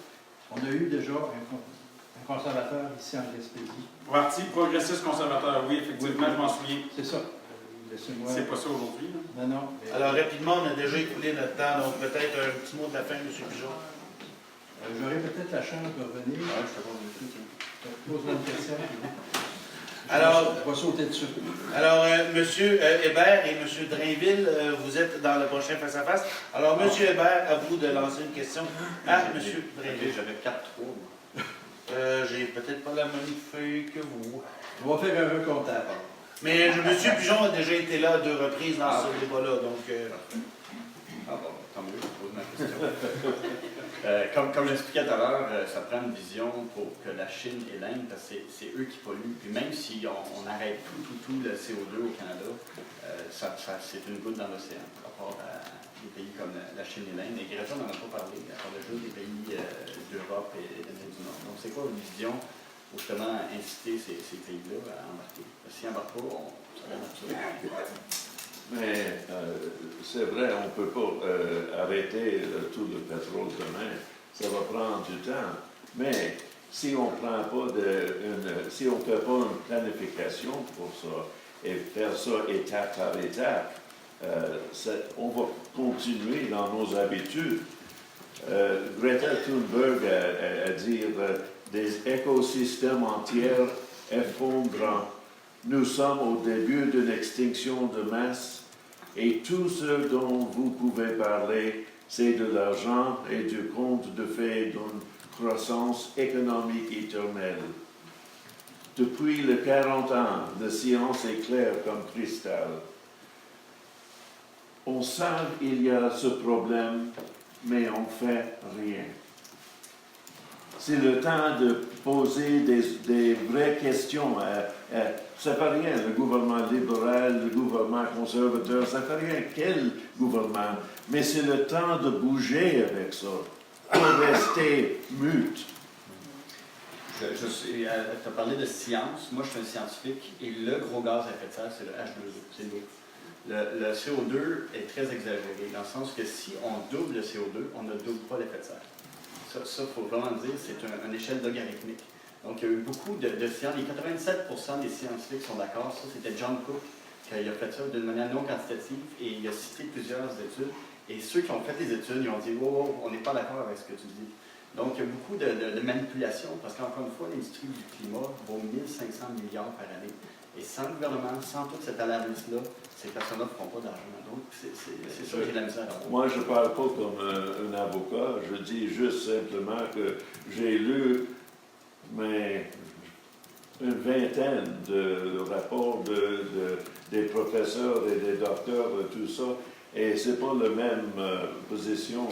On a eu déjà un conservateur ici en Gaspésie. Parti progressiste conservateur, oui, effectivement, je m'en souviens. C'est ça. Laissez-moi. C'est pas ça aujourd'hui. Non, non. Mais... Alors, rapidement, on a déjà écoulé notre temps, donc peut-être un petit mot de la fin, M. Pigeon. J'aurai peut-être la chance de revenir. Ouais, je te vois. Pose-moi une question. Alors, je vais sauter dessus. Alors, M. Hébert et M. Drainville, vous êtes dans le prochain face-à-face. Alors, M. Hébert, à vous de lancer une question à M. Drainville. J'avais 4-3. J'ai peut-être pas la même feuille que vous. On va faire un recomptage. Mais M. Pigeon a déjà été là à 2 reprises dans ce débat-là, donc... Ah bon, tant mieux, je pose ma question. Comme j'expliquais tout à l'heure, ça prend une vision pour que la Chine et l'Inde, parce que c'est eux qui polluent. Puis même si on arrête tout le CO2 au Canada, c'est une goutte dans l'océan par rapport à des pays comme la Chine et l'Inde. Et Greta n'en a pas parlé, elle parle juste des pays d'Europe et d'Amérique du Nord. Donc c'est quoi une vision pour justement inciter ces pays-là à embarquer? Parce que s'ils n'embarquent pas, ça va naturellement. Mais c'est vrai, on ne peut pas arrêter tout le pétrole demain. Ça va prendre du temps. Mais si on prend pas si on ne fait pas une planification pour ça et faire ça étape par étape, on va continuer dans nos habitudes. Greta Thunberg a dit des écosystèmes entiers effondrant. Nous sommes au début d'une extinction de masse et tout ce dont vous pouvez parler, c'est de l'argent et du conte de fées d'une croissance économique éternelle. Depuis les 40 ans, la science est claire comme cristal. On sait qu'il y a ce problème, mais on ne fait rien. C'est le temps de poser des vraies questions. Ça ne fait rien, le gouvernement libéral, le gouvernement conservateur, ça ne fait rien. Quel gouvernement? Mais c'est le temps de bouger avec ça, pour rester mute. Tu as parlé de science. Moi, je suis un scientifique et le gros gaz à effet de serre, c'est le H2O, c'est l'eau. Le CO2 est très exagéré, dans le sens que si on double le CO2, on ne double pas l'effet de serre. Ça, il faut vraiment dire, c'est une échelle logarithmique. Donc, il y a eu beaucoup de sciences. Les 87% des scientifiques sont d'accord. Ça, c'était John Cook qui a fait ça d'une manière non quantitative et il a cité plusieurs études. Et ceux qui ont fait les études, ils ont dit « Oh, on n'est pas d'accord avec ce que tu dis ». Donc, il y a beaucoup de manipulations parce qu'encore une fois, l'industrie du climat vaut 1500 milliards par année. Et sans le gouvernement, sans toute cette alarmisme-là, ces personnes-là ne feront pas d'argent. Donc, c'est ça qui est la misère. Moi, je ne parle pas comme un avocat, je dis juste simplement que j'ai lu une vingtaine de rapports des professeurs et des docteurs, tout ça, Et ce n'est pas la même position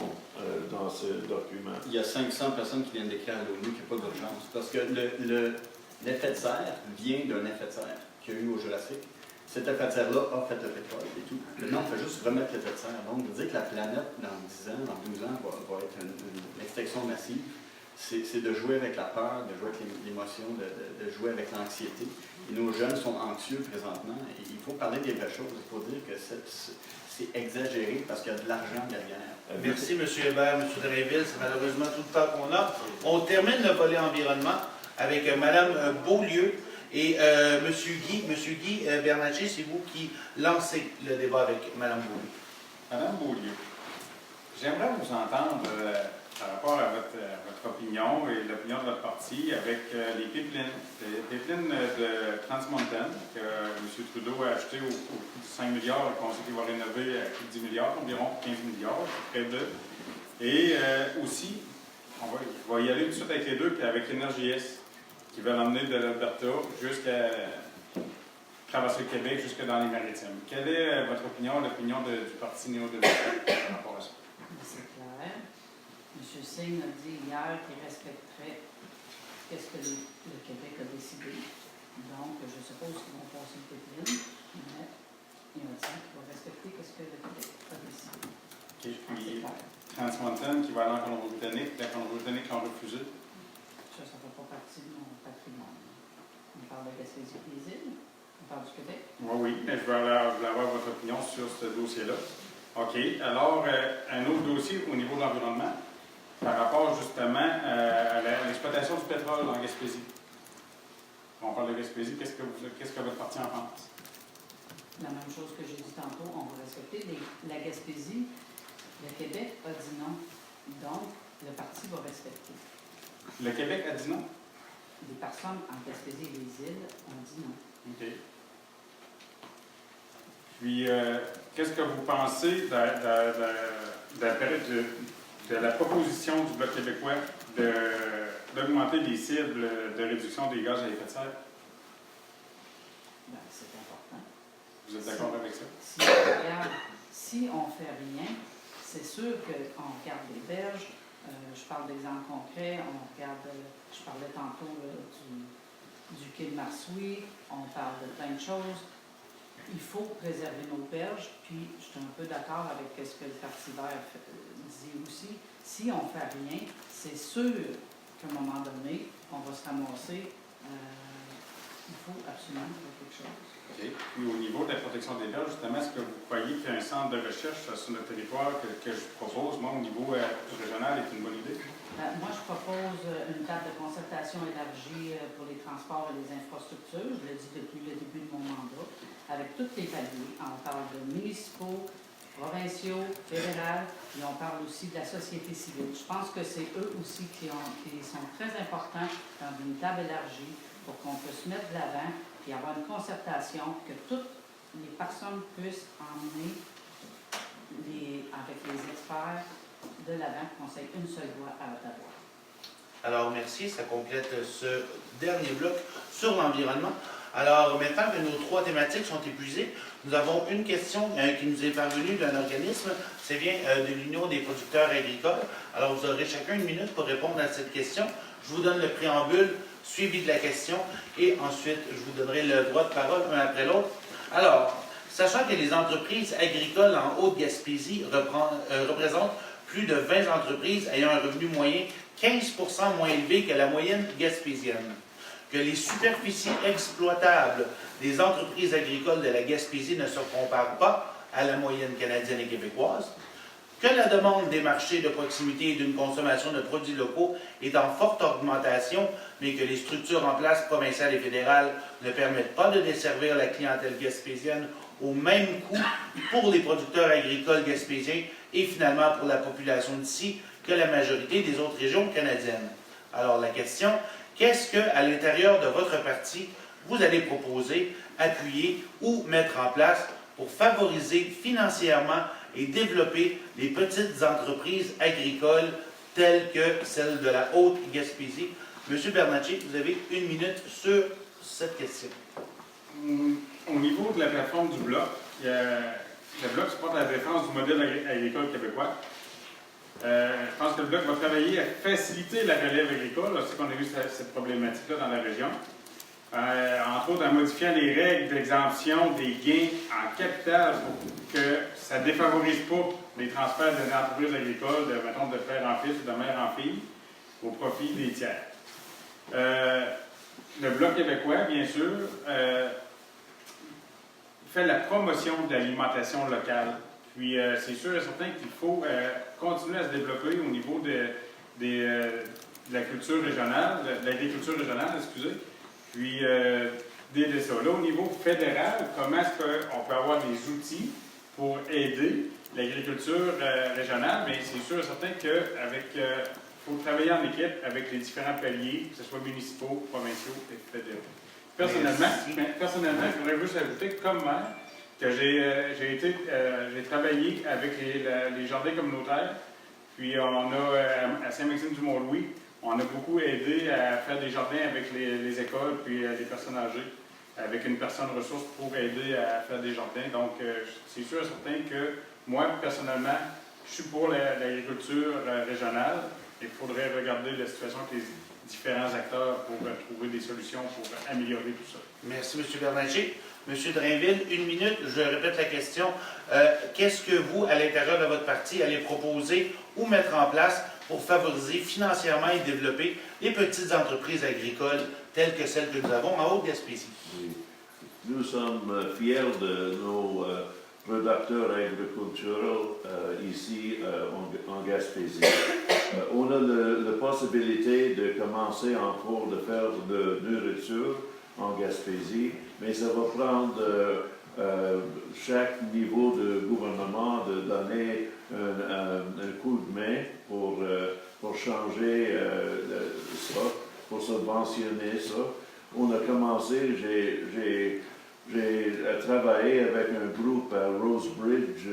dans ce document. Il y a 500 personnes qui viennent d'écrire à l'ONU qu'il n'y a pas d'urgence. Parce que l'effet de serre vient d'un effet de serre qu'il y a eu au Jurassique. Cet effet de serre-là a fait le pétrole et tout. Maintenant, on fait juste remettre l'effet de serre. Donc, de dire que la planète, dans 10 ans, dans 12 ans, va être une extinction massive, c'est de jouer avec la peur, de jouer avec l'émotion, de jouer avec l'anxiété. Et nos jeunes sont anxieux présentement. Et il faut parler des vraies choses. Il faut dire que c'est exagéré parce qu'il y a de l'argent derrière. Merci, M. Hébert, M. Drainville. C'est malheureusement tout le temps qu'on a. On termine le volet environnement avec Mme Beaulieu et M. Guy Bernatchez, c'est vous qui lancez le débat avec Mme Beaulieu. Madame Beaulieu, j'aimerais vous entendre par rapport à votre opinion et l'opinion de votre parti avec les pipelines. Les pipelines de Trans Mountain que M. Trudeau a acheté au coût de 5 milliards et qu'on sait qu'il va rénover à coût de 10 milliards, environ 15 milliards, près de. Et aussi, on va y aller tout de suite avec les deux, puis avec l'Énergie-S, qui va l'emmener de l'Alberta jusqu'à traverser le Québec, jusque dans les Maritimes. Quelle est votre opinion, l'opinion du Parti néo-démocrate par rapport à ça? C'est clair. M. Singh a dit hier qu'il respecterait ce que le Québec a décidé. Donc, je suppose qu'ils vont passer le pipeline, mais il a dit qu'il va respecter ce que le Québec a décidé. Okay. Puis, Trans Mountain qui va aller en Colombie-Britannique, la Colombie-Britannique l'ont refusé. Ça ne fait pas partie de mon patrimoine. On parle de Gaspésie et des îles, on parle du Québec. Oui, mais je veux avoir votre opinion sur ce dossier-là. OK. Alors, un autre dossier au niveau de l'environnement, par rapport justement à l'exploitation du pétrole en Gaspésie. On parle de Gaspésie, qu'est-ce que votre parti en pense? La même chose que j'ai dit tantôt, on va respecter la Gaspésie. Le Québec a dit non, donc le parti va respecter. Le Québec a dit non? Les personnes en Gaspésie et les îles ont dit non. OK. Puis, qu'est-ce que vous pensez de la proposition du Bloc québécois d'augmenter les cibles de réduction des gaz à effet de serre? Ben, c'est important. Vous êtes d'accord avec ça? Si on ne fait rien, c'est sûr qu'on regarde les berges. Je parle d'exemples concrets. Je parlais tantôt du quai de Marsoui. On parle de plein de choses. Il faut préserver nos berges. Puis, je suis un peu d'accord avec ce que le Parti vert dit aussi. Si on ne fait rien, c'est sûr qu'à un moment donné, on va se ramasser. Il faut absolument faire quelque chose. OK. Puis au niveau de la protection des berges, justement, est-ce que vous croyez qu'il y a un centre de recherche sur notre territoire que je propose, moi, au niveau régional, est une bonne idée? Moi, je propose une table de concertation élargie pour les transports et les infrastructures. Je le dis depuis le début de mon mandat, avec tous les paliers. On parle de municipaux, provinciaux, fédéraux, et on parle aussi de la société civile. Je pense que c'est eux aussi qui sont très importants dans une table élargie pour qu'on puisse mettre de l'avant et avoir une concertation, que toutes les personnes puissent emmener avec les experts de l'avant, qu'on ait une seule voix à Ottawa. Alors, merci. Ça complète ce dernier bloc sur l'environnement. Alors, maintenant que nos trois thématiques sont épuisées, nous avons une question qui nous est parvenue d'un organisme. C'est bien de l'Union des producteurs agricoles. Alors, vous aurez chacun une minute pour répondre à cette question. Je vous donne le préambule suivi de la question et ensuite, je vous donnerai le droit de parole un après l'autre. Alors, sachant que les entreprises agricoles en Haute-Gaspésie représentent plus de 20 entreprises ayant un revenu moyen 15% moins élevé que la moyenne gaspésienne, que les superficies exploitables des entreprises agricoles de la Gaspésie ne se comparent pas à la moyenne canadienne et québécoise, que la demande des marchés de proximité et d'une consommation de produits locaux est en forte augmentation, mais que les structures en place provinciales et fédérales ne permettent pas de desservir la clientèle gaspésienne au même coût pour les producteurs agricoles gaspésiens et finalement pour la population d'ici que la majorité des autres régions canadiennes. Alors la question, qu'est-ce que, à l'intérieur de votre parti, vous allez proposer, appuyer ou mettre en place pour favoriser financièrement et développer les petites entreprises agricoles telles que celles de la Haute-Gaspésie? Monsieur Bernatchez, vous avez une minute sur cette question. Au niveau de la plateforme du Bloc, le Bloc supporte la défense du modèle agricole québécois. Je pense que le Bloc va travailler à faciliter la relève agricole. On sait qu'on a vu cette problématique-là dans la région. Entre autres, en modifiant les règles d'exemption des gains en capital pour que ça ne défavorise pas les transferts des entreprises agricoles, mettons, de père en fils ou de mère en fille, au profit des tiers. Le Bloc québécois, bien sûr, fait la promotion de l'alimentation locale. Puis, c'est sûr et certain qu'il faut continuer à se développer au niveau de la culture régionale, de l'agriculture régionale, excusez. Puis, d'aider ça. Là, au niveau fédéral, comment est-ce qu'on peut avoir des outils pour aider l'agriculture régionale? Bien, c'est sûr et certain qu'il faut travailler en équipe avec les différents paliers, que ce soit municipaux, provinciaux et fédéraux. Personnellement, je voudrais juste ajouter, comme maire, que j'ai travaillé avec les jardins communautaires, puis on a, à Saint-Maxime-du-Mont-Louis, on a beaucoup aidé à faire des jardins avec les écoles, puis les personnes âgées, avec une personne ressource pour aider à faire des jardins. Donc, c'est sûr et certain que moi, personnellement, je suis pour l'agriculture régionale. Il faudrait regarder la situation avec les différents acteurs pour trouver des solutions pour améliorer tout ça. Merci, M. Bernatchez. M. Drainville, 1 minute, je répète la question. Qu'est-ce que vous, à l'intérieur de votre parti, allez proposer ou mettre en place pour favoriser financièrement et développer les petites entreprises agricoles telles que celles que nous avons en Haute-Gaspésie? Nous sommes fiers de nos producteurs agriculturels ici en Gaspésie. On a la possibilité de commencer encore de faire de nourriture en Gaspésie, mais ça va prendre chaque niveau de gouvernement de donner un coup de main pour changer ça, pour subventionner ça. On a commencé, j'ai travaillé avec un groupe à Rosebridge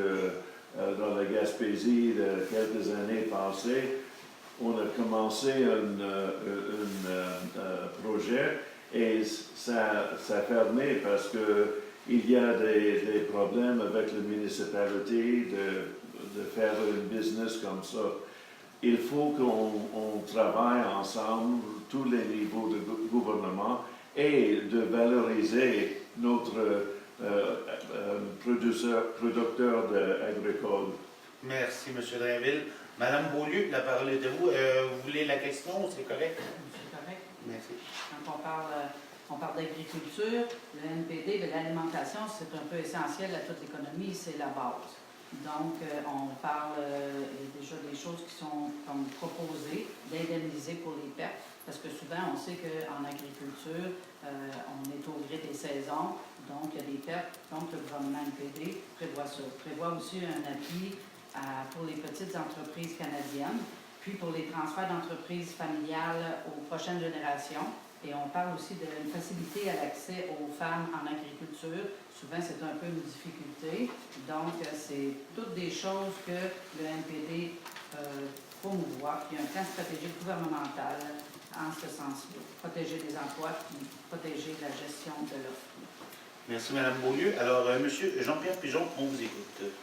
dans la Gaspésie quelques années passées. On a commencé un projet et ça a fermé parce qu'il y a des problèmes avec la municipalité de faire un business comme ça. Il faut qu'on travaille ensemble, tous les niveaux de gouvernement, et de valoriser notre producteur agricole. Merci, M. Drainville. Madame Beaulieu, la parole est à vous. Vous voulez la question, c'est correct? C'est correct. Merci. Quand on parle d'agriculture, le NPD, de l'alimentation, c'est un peu essentiel à toute l'économie, c'est la base. Donc, on parle déjà des choses qui sont comme proposées, d'indemniser pour les pertes, parce que souvent, on sait qu'en agriculture, on est au gré des saisons, donc il y a des pertes. Donc, le gouvernement NPD prévoit ça. Prévoit aussi un appui pour les petites entreprises canadiennes, puis pour les transferts d'entreprises familiales aux prochaines générations. Et on parle aussi d'une facilité à l'accès aux femmes en agriculture. Souvent, c'est un peu une difficulté. Donc, c'est toutes des choses que le NPD promouvoit. Puis, il y a un plan stratégique gouvernemental en ce sens-là. Protéger les emplois, puis protéger la gestion de l'offre. Merci, Mme Beaulieu. Alors, M. Jean-Pierre Pigeon, on vous écoute.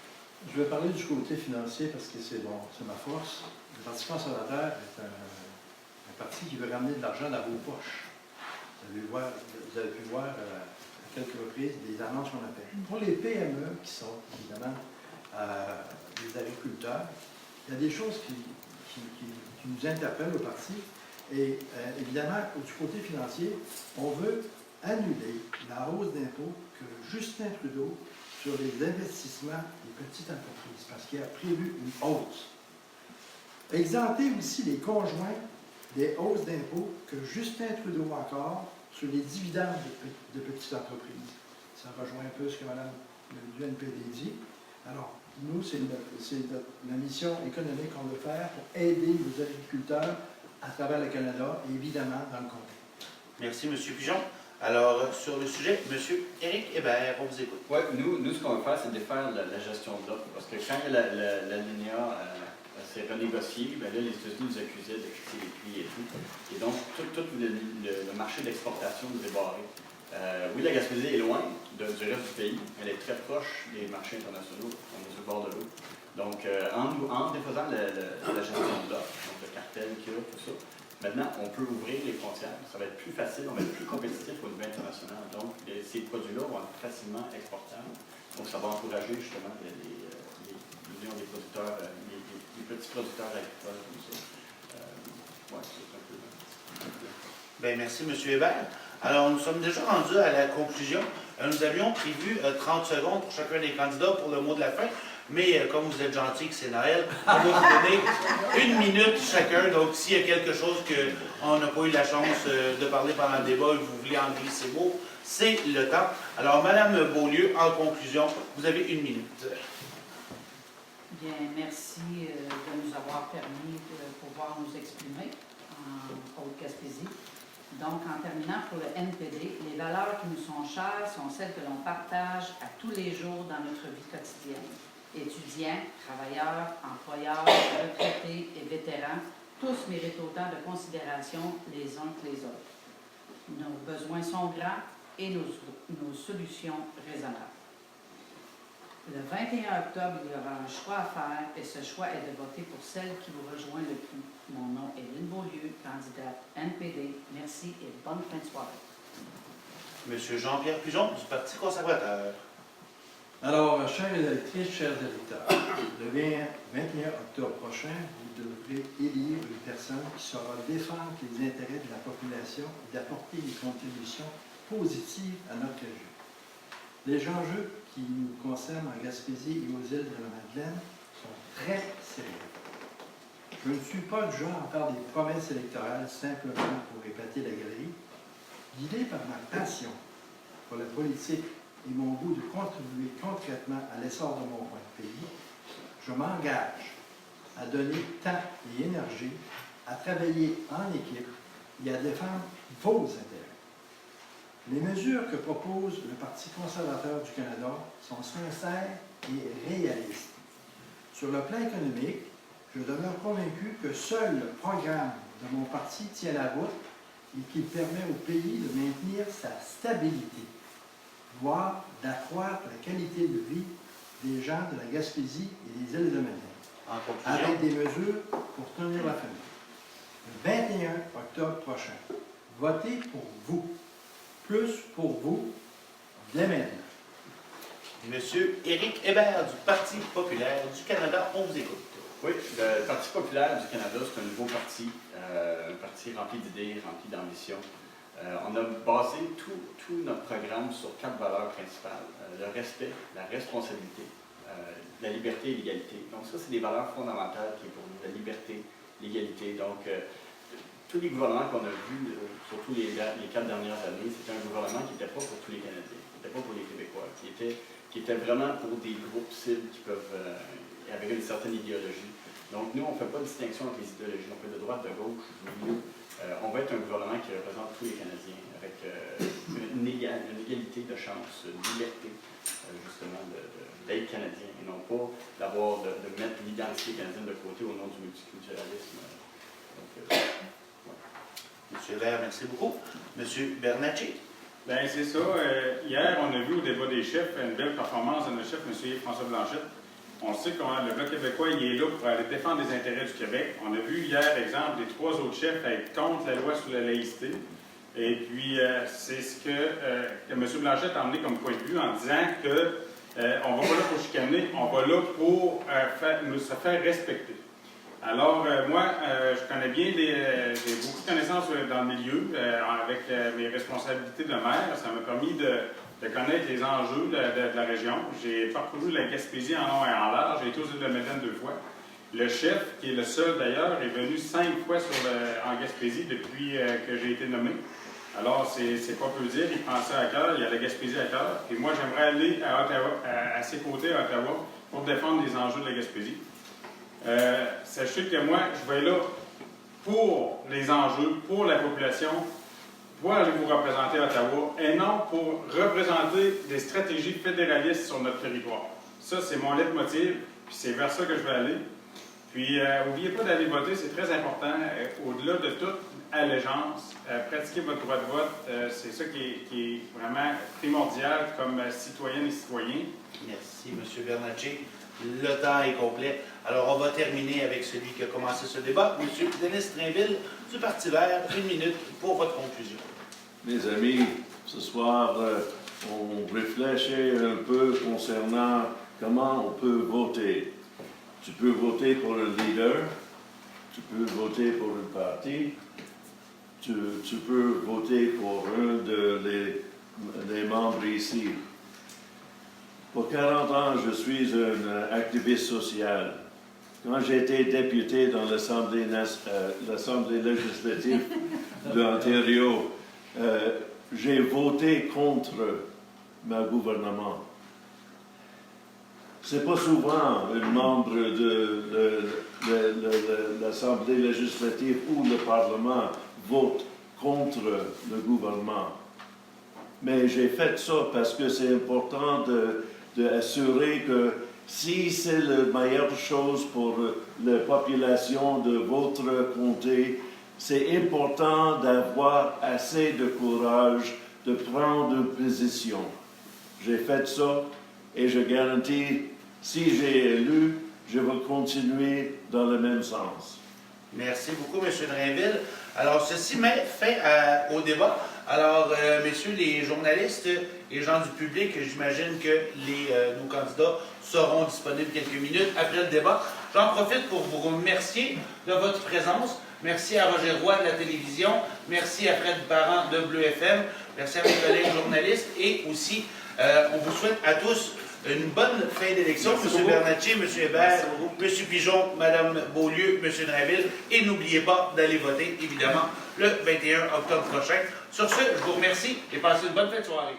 Je vais parler du côté financier parce que c'est ma force. Le Parti conservateur est un parti qui veut ramener de l'argent dans vos poches. Vous avez pu voir à quelques reprises des annonces qu'on a faites. Pour les PME, qui sont évidemment des agriculteurs, il y a des choses qui nous interpellent au parti. Et évidemment, du côté financier, on veut annuler la hausse d'impôts que Justin Trudeau sur les investissements des petites entreprises, parce qu'il a prévu une hausse. Exempter aussi les conjoints des hausses d'impôts que Justin Trudeau encore sur les dividendes de petites entreprises. Ça rejoint un peu ce que Mme du NPD dit. Alors, nous, c'est la mission économique qu'on veut faire pour aider nos agriculteurs à travers le Canada et évidemment dans le comté. Merci, M. Pigeon. Alors, sur le sujet, M. Éric Hébert, on vous écoute. Oui, nous, ce qu'on va faire, c'est défaire la gestion de l'offre. Parce que quand l'alinéa s'est renégocié, bien là, les États-Unis nous accusaient de quitter les prix et tout. Et donc, tout le marché d'exportation nous est barré. Oui, la Gaspésie est loin du reste du pays. Elle est très proche des marchés internationaux. On est sur le bord de l'eau. Donc, en défaisant la gestion de l'offre, donc le cartel qu'il y a, tout ça, maintenant, on peut ouvrir les frontières. Ça va être plus facile, on va être plus compétitif au niveau international. Donc, ces produits-là vont être facilement exportables. Donc, ça va encourager justement l'union des producteurs, les petits producteurs agricoles, comme ça. Ouais, c'est un peu. Bien, merci, M. Hébert. Alors, nous sommes déjà rendus à la conclusion. Nous avions prévu 30 secondes pour chacun des candidats pour le mot de la fin, mais comme vous êtes gentil que c'est Noël, on va vous donner 1 minute chacun. Donc, s'il y a quelque chose qu'on n'a pas eu la chance de parler pendant le débat et que vous voulez en glisser mots, c'est le temps. Alors, Mme Beaulieu, en conclusion, vous avez 1 minute. Bien, merci de nous avoir permis de pouvoir nous exprimer en Haute-Gaspésie. Donc, en terminant pour le NPD, les valeurs qui nous sont chères sont celles que l'on partage à tous les jours dans notre vie quotidienne. Étudiants, travailleurs, employeurs, retraités et vétérans, tous méritent autant de considération les uns que les autres. Nos besoins sont grands et nos solutions raisonnables. Le 21 octobre, il y aura un choix à faire et ce choix est de voter pour celle qui vous rejoint le plus. Mon nom est Lynne Beaulieu, candidate NPD. Merci et bonne fin de soirée. M. Jean-Pierre Pujon, du Parti conservateur. Alors, chères électrices, chers électeurs, le 21 octobre prochain, vous devrez élire une personne qui saura défendre les intérêts de la population et d'apporter des contributions positives à notre région. Les enjeux qui nous concernent en Gaspésie et aux îles de la Madeleine sont très sérieux. Je ne suis pas du genre à faire des promesses électorales simplement pour épater la galerie. Guidé par ma passion pour la politique et mon goût de contribuer concrètement à l'essor de mon pays, je m'engage à donner temps et énergie, à travailler en équipe et à défendre vos intérêts. Les mesures que propose le Parti conservateur du Canada sont sincères et réalistes. Sur le plan économique, je demeure convaincu que seul le programme de mon parti tient la route et qu'il permet au pays de maintenir sa stabilité, voire d'accroître la qualité de vie des gens de la Gaspésie et des îles de Madeleine, En conclusion. avec des mesures pour tenir la famille. Le 21 octobre prochain, votez pour vous. Plus pour vous, dès maintenant. Monsieur Éric Hébert, du Parti populaire du Canada, on vous écoute. Oui, le Parti populaire du Canada, c'est un nouveau parti, un parti rempli d'idées, rempli d'ambition. On a basé tout notre programme sur 4 valeurs principales. Le respect, la responsabilité, la liberté et l'égalité. Donc ça, c'est des valeurs fondamentales qui est pour nous, la liberté, l'égalité. Donc, tous les gouvernements qu'on a vus, surtout les 4 dernières années, c'était un gouvernement qui n'était pas pour tous les Canadiens, qui n'était pas pour les Québécois, qui était vraiment pour des groupes cibles qui peuvent, avec une certaine idéologie. Donc nous, on ne fait pas de distinction entre les idéologies, on fait de droite, de gauche, du milieu. On va être un gouvernement qui représente tous les Canadiens, avec une égalité de chance, une liberté, justement, d'être Canadien, et non pas de mettre l'identité canadienne de côté au nom du multiculturalisme. Donc, M. Hébert, merci beaucoup. M. Bernatchez. Bien, c'est ça. Hier, on a vu au débat des chefs une belle performance de notre chef, M. François Blanchette. On sait que le Bloc québécois, il est là pour aller défendre les intérêts du Québec. On a vu hier, exemple, les 3 autres chefs être contre la loi sur la laïcité. Et puis, c'est ce que M. Blanchette a emmené comme point de vue en disant que on ne va pas là pour chicaner, on va là pour se faire respecter. Alors, moi, je connais bien, j'ai beaucoup de connaissances dans le milieu, avec mes responsabilités de maire. Ça m'a permis de connaître les enjeux de la région. J'ai parcouru la Gaspésie en long et en large. J'ai été aux îles de Madeleine 2 fois. Le chef, qui est le seul d'ailleurs, est venu 5 fois en Gaspésie depuis que j'ai été nommé. Alors, c'est pas peu dire, il prend ça à cœur, il a la Gaspésie à cœur. Et moi, j'aimerais aller à Ottawa, à ses côtés à Ottawa, pour défendre les enjeux de la Gaspésie. Sachez que moi, je vais là pour les enjeux, pour la population, pour aller vous représenter à Ottawa, et non pour représenter des stratégies fédéralistes sur notre territoire. Ça, c'est mon leitmotiv, puis c'est vers ça que je vais aller. Puis, n'oubliez pas d'aller voter, c'est très important. Au-delà de tout, allégeance. Pratiquer votre droit de vote, c'est ça qui est vraiment primordial comme citoyennes et citoyens. Merci, M. Bernatchez. Le temps est complet. Alors, on va terminer avec celui qui a commencé ce débat. M. Denis Drainville, du Parti vert, 1 minute pour votre conclusion. Mes amis, ce soir, on réfléchit un peu concernant comment on peut voter. Tu peux voter pour un leader, tu peux voter pour un parti, tu peux voter pour un des membres ici. Pour 40 ans, je suis un activiste social. Quand j'étais député dans l'Assemblée législative de l'Ontario, j'ai voté contre mon gouvernement. C'est pas souvent un membre de l'Assemblée législative ou le Parlement vote contre le gouvernement. Mais j'ai fait ça parce que c'est important d'assurer que si c'est la meilleure chose pour la population de votre comté, c'est important d'avoir assez de courage de prendre une position. J'ai fait ça et je garantis, si j'ai élu, je vais continuer dans le même sens. Merci beaucoup, M. Drainville. Alors, ceci met fin au débat. Alors, messieurs les journalistes et gens du public, j'imagine que nos candidats seront disponibles quelques minutes après le débat. J'en profite pour vous remercier de votre présence. Merci à Roger Roy de la télévision. Merci à Fred Parent de Bleu FM. Merci à mes collègues journalistes. Et aussi, on vous souhaite à tous une bonne fin d'élection. M. Bernatchez, M. Hébert, M. Pigeon, Mme Beaulieu, M. Drainville. Et n'oubliez pas d'aller voter, évidemment, le 21 octobre prochain. Sur ce, je vous remercie et passez une bonne fin de soirée.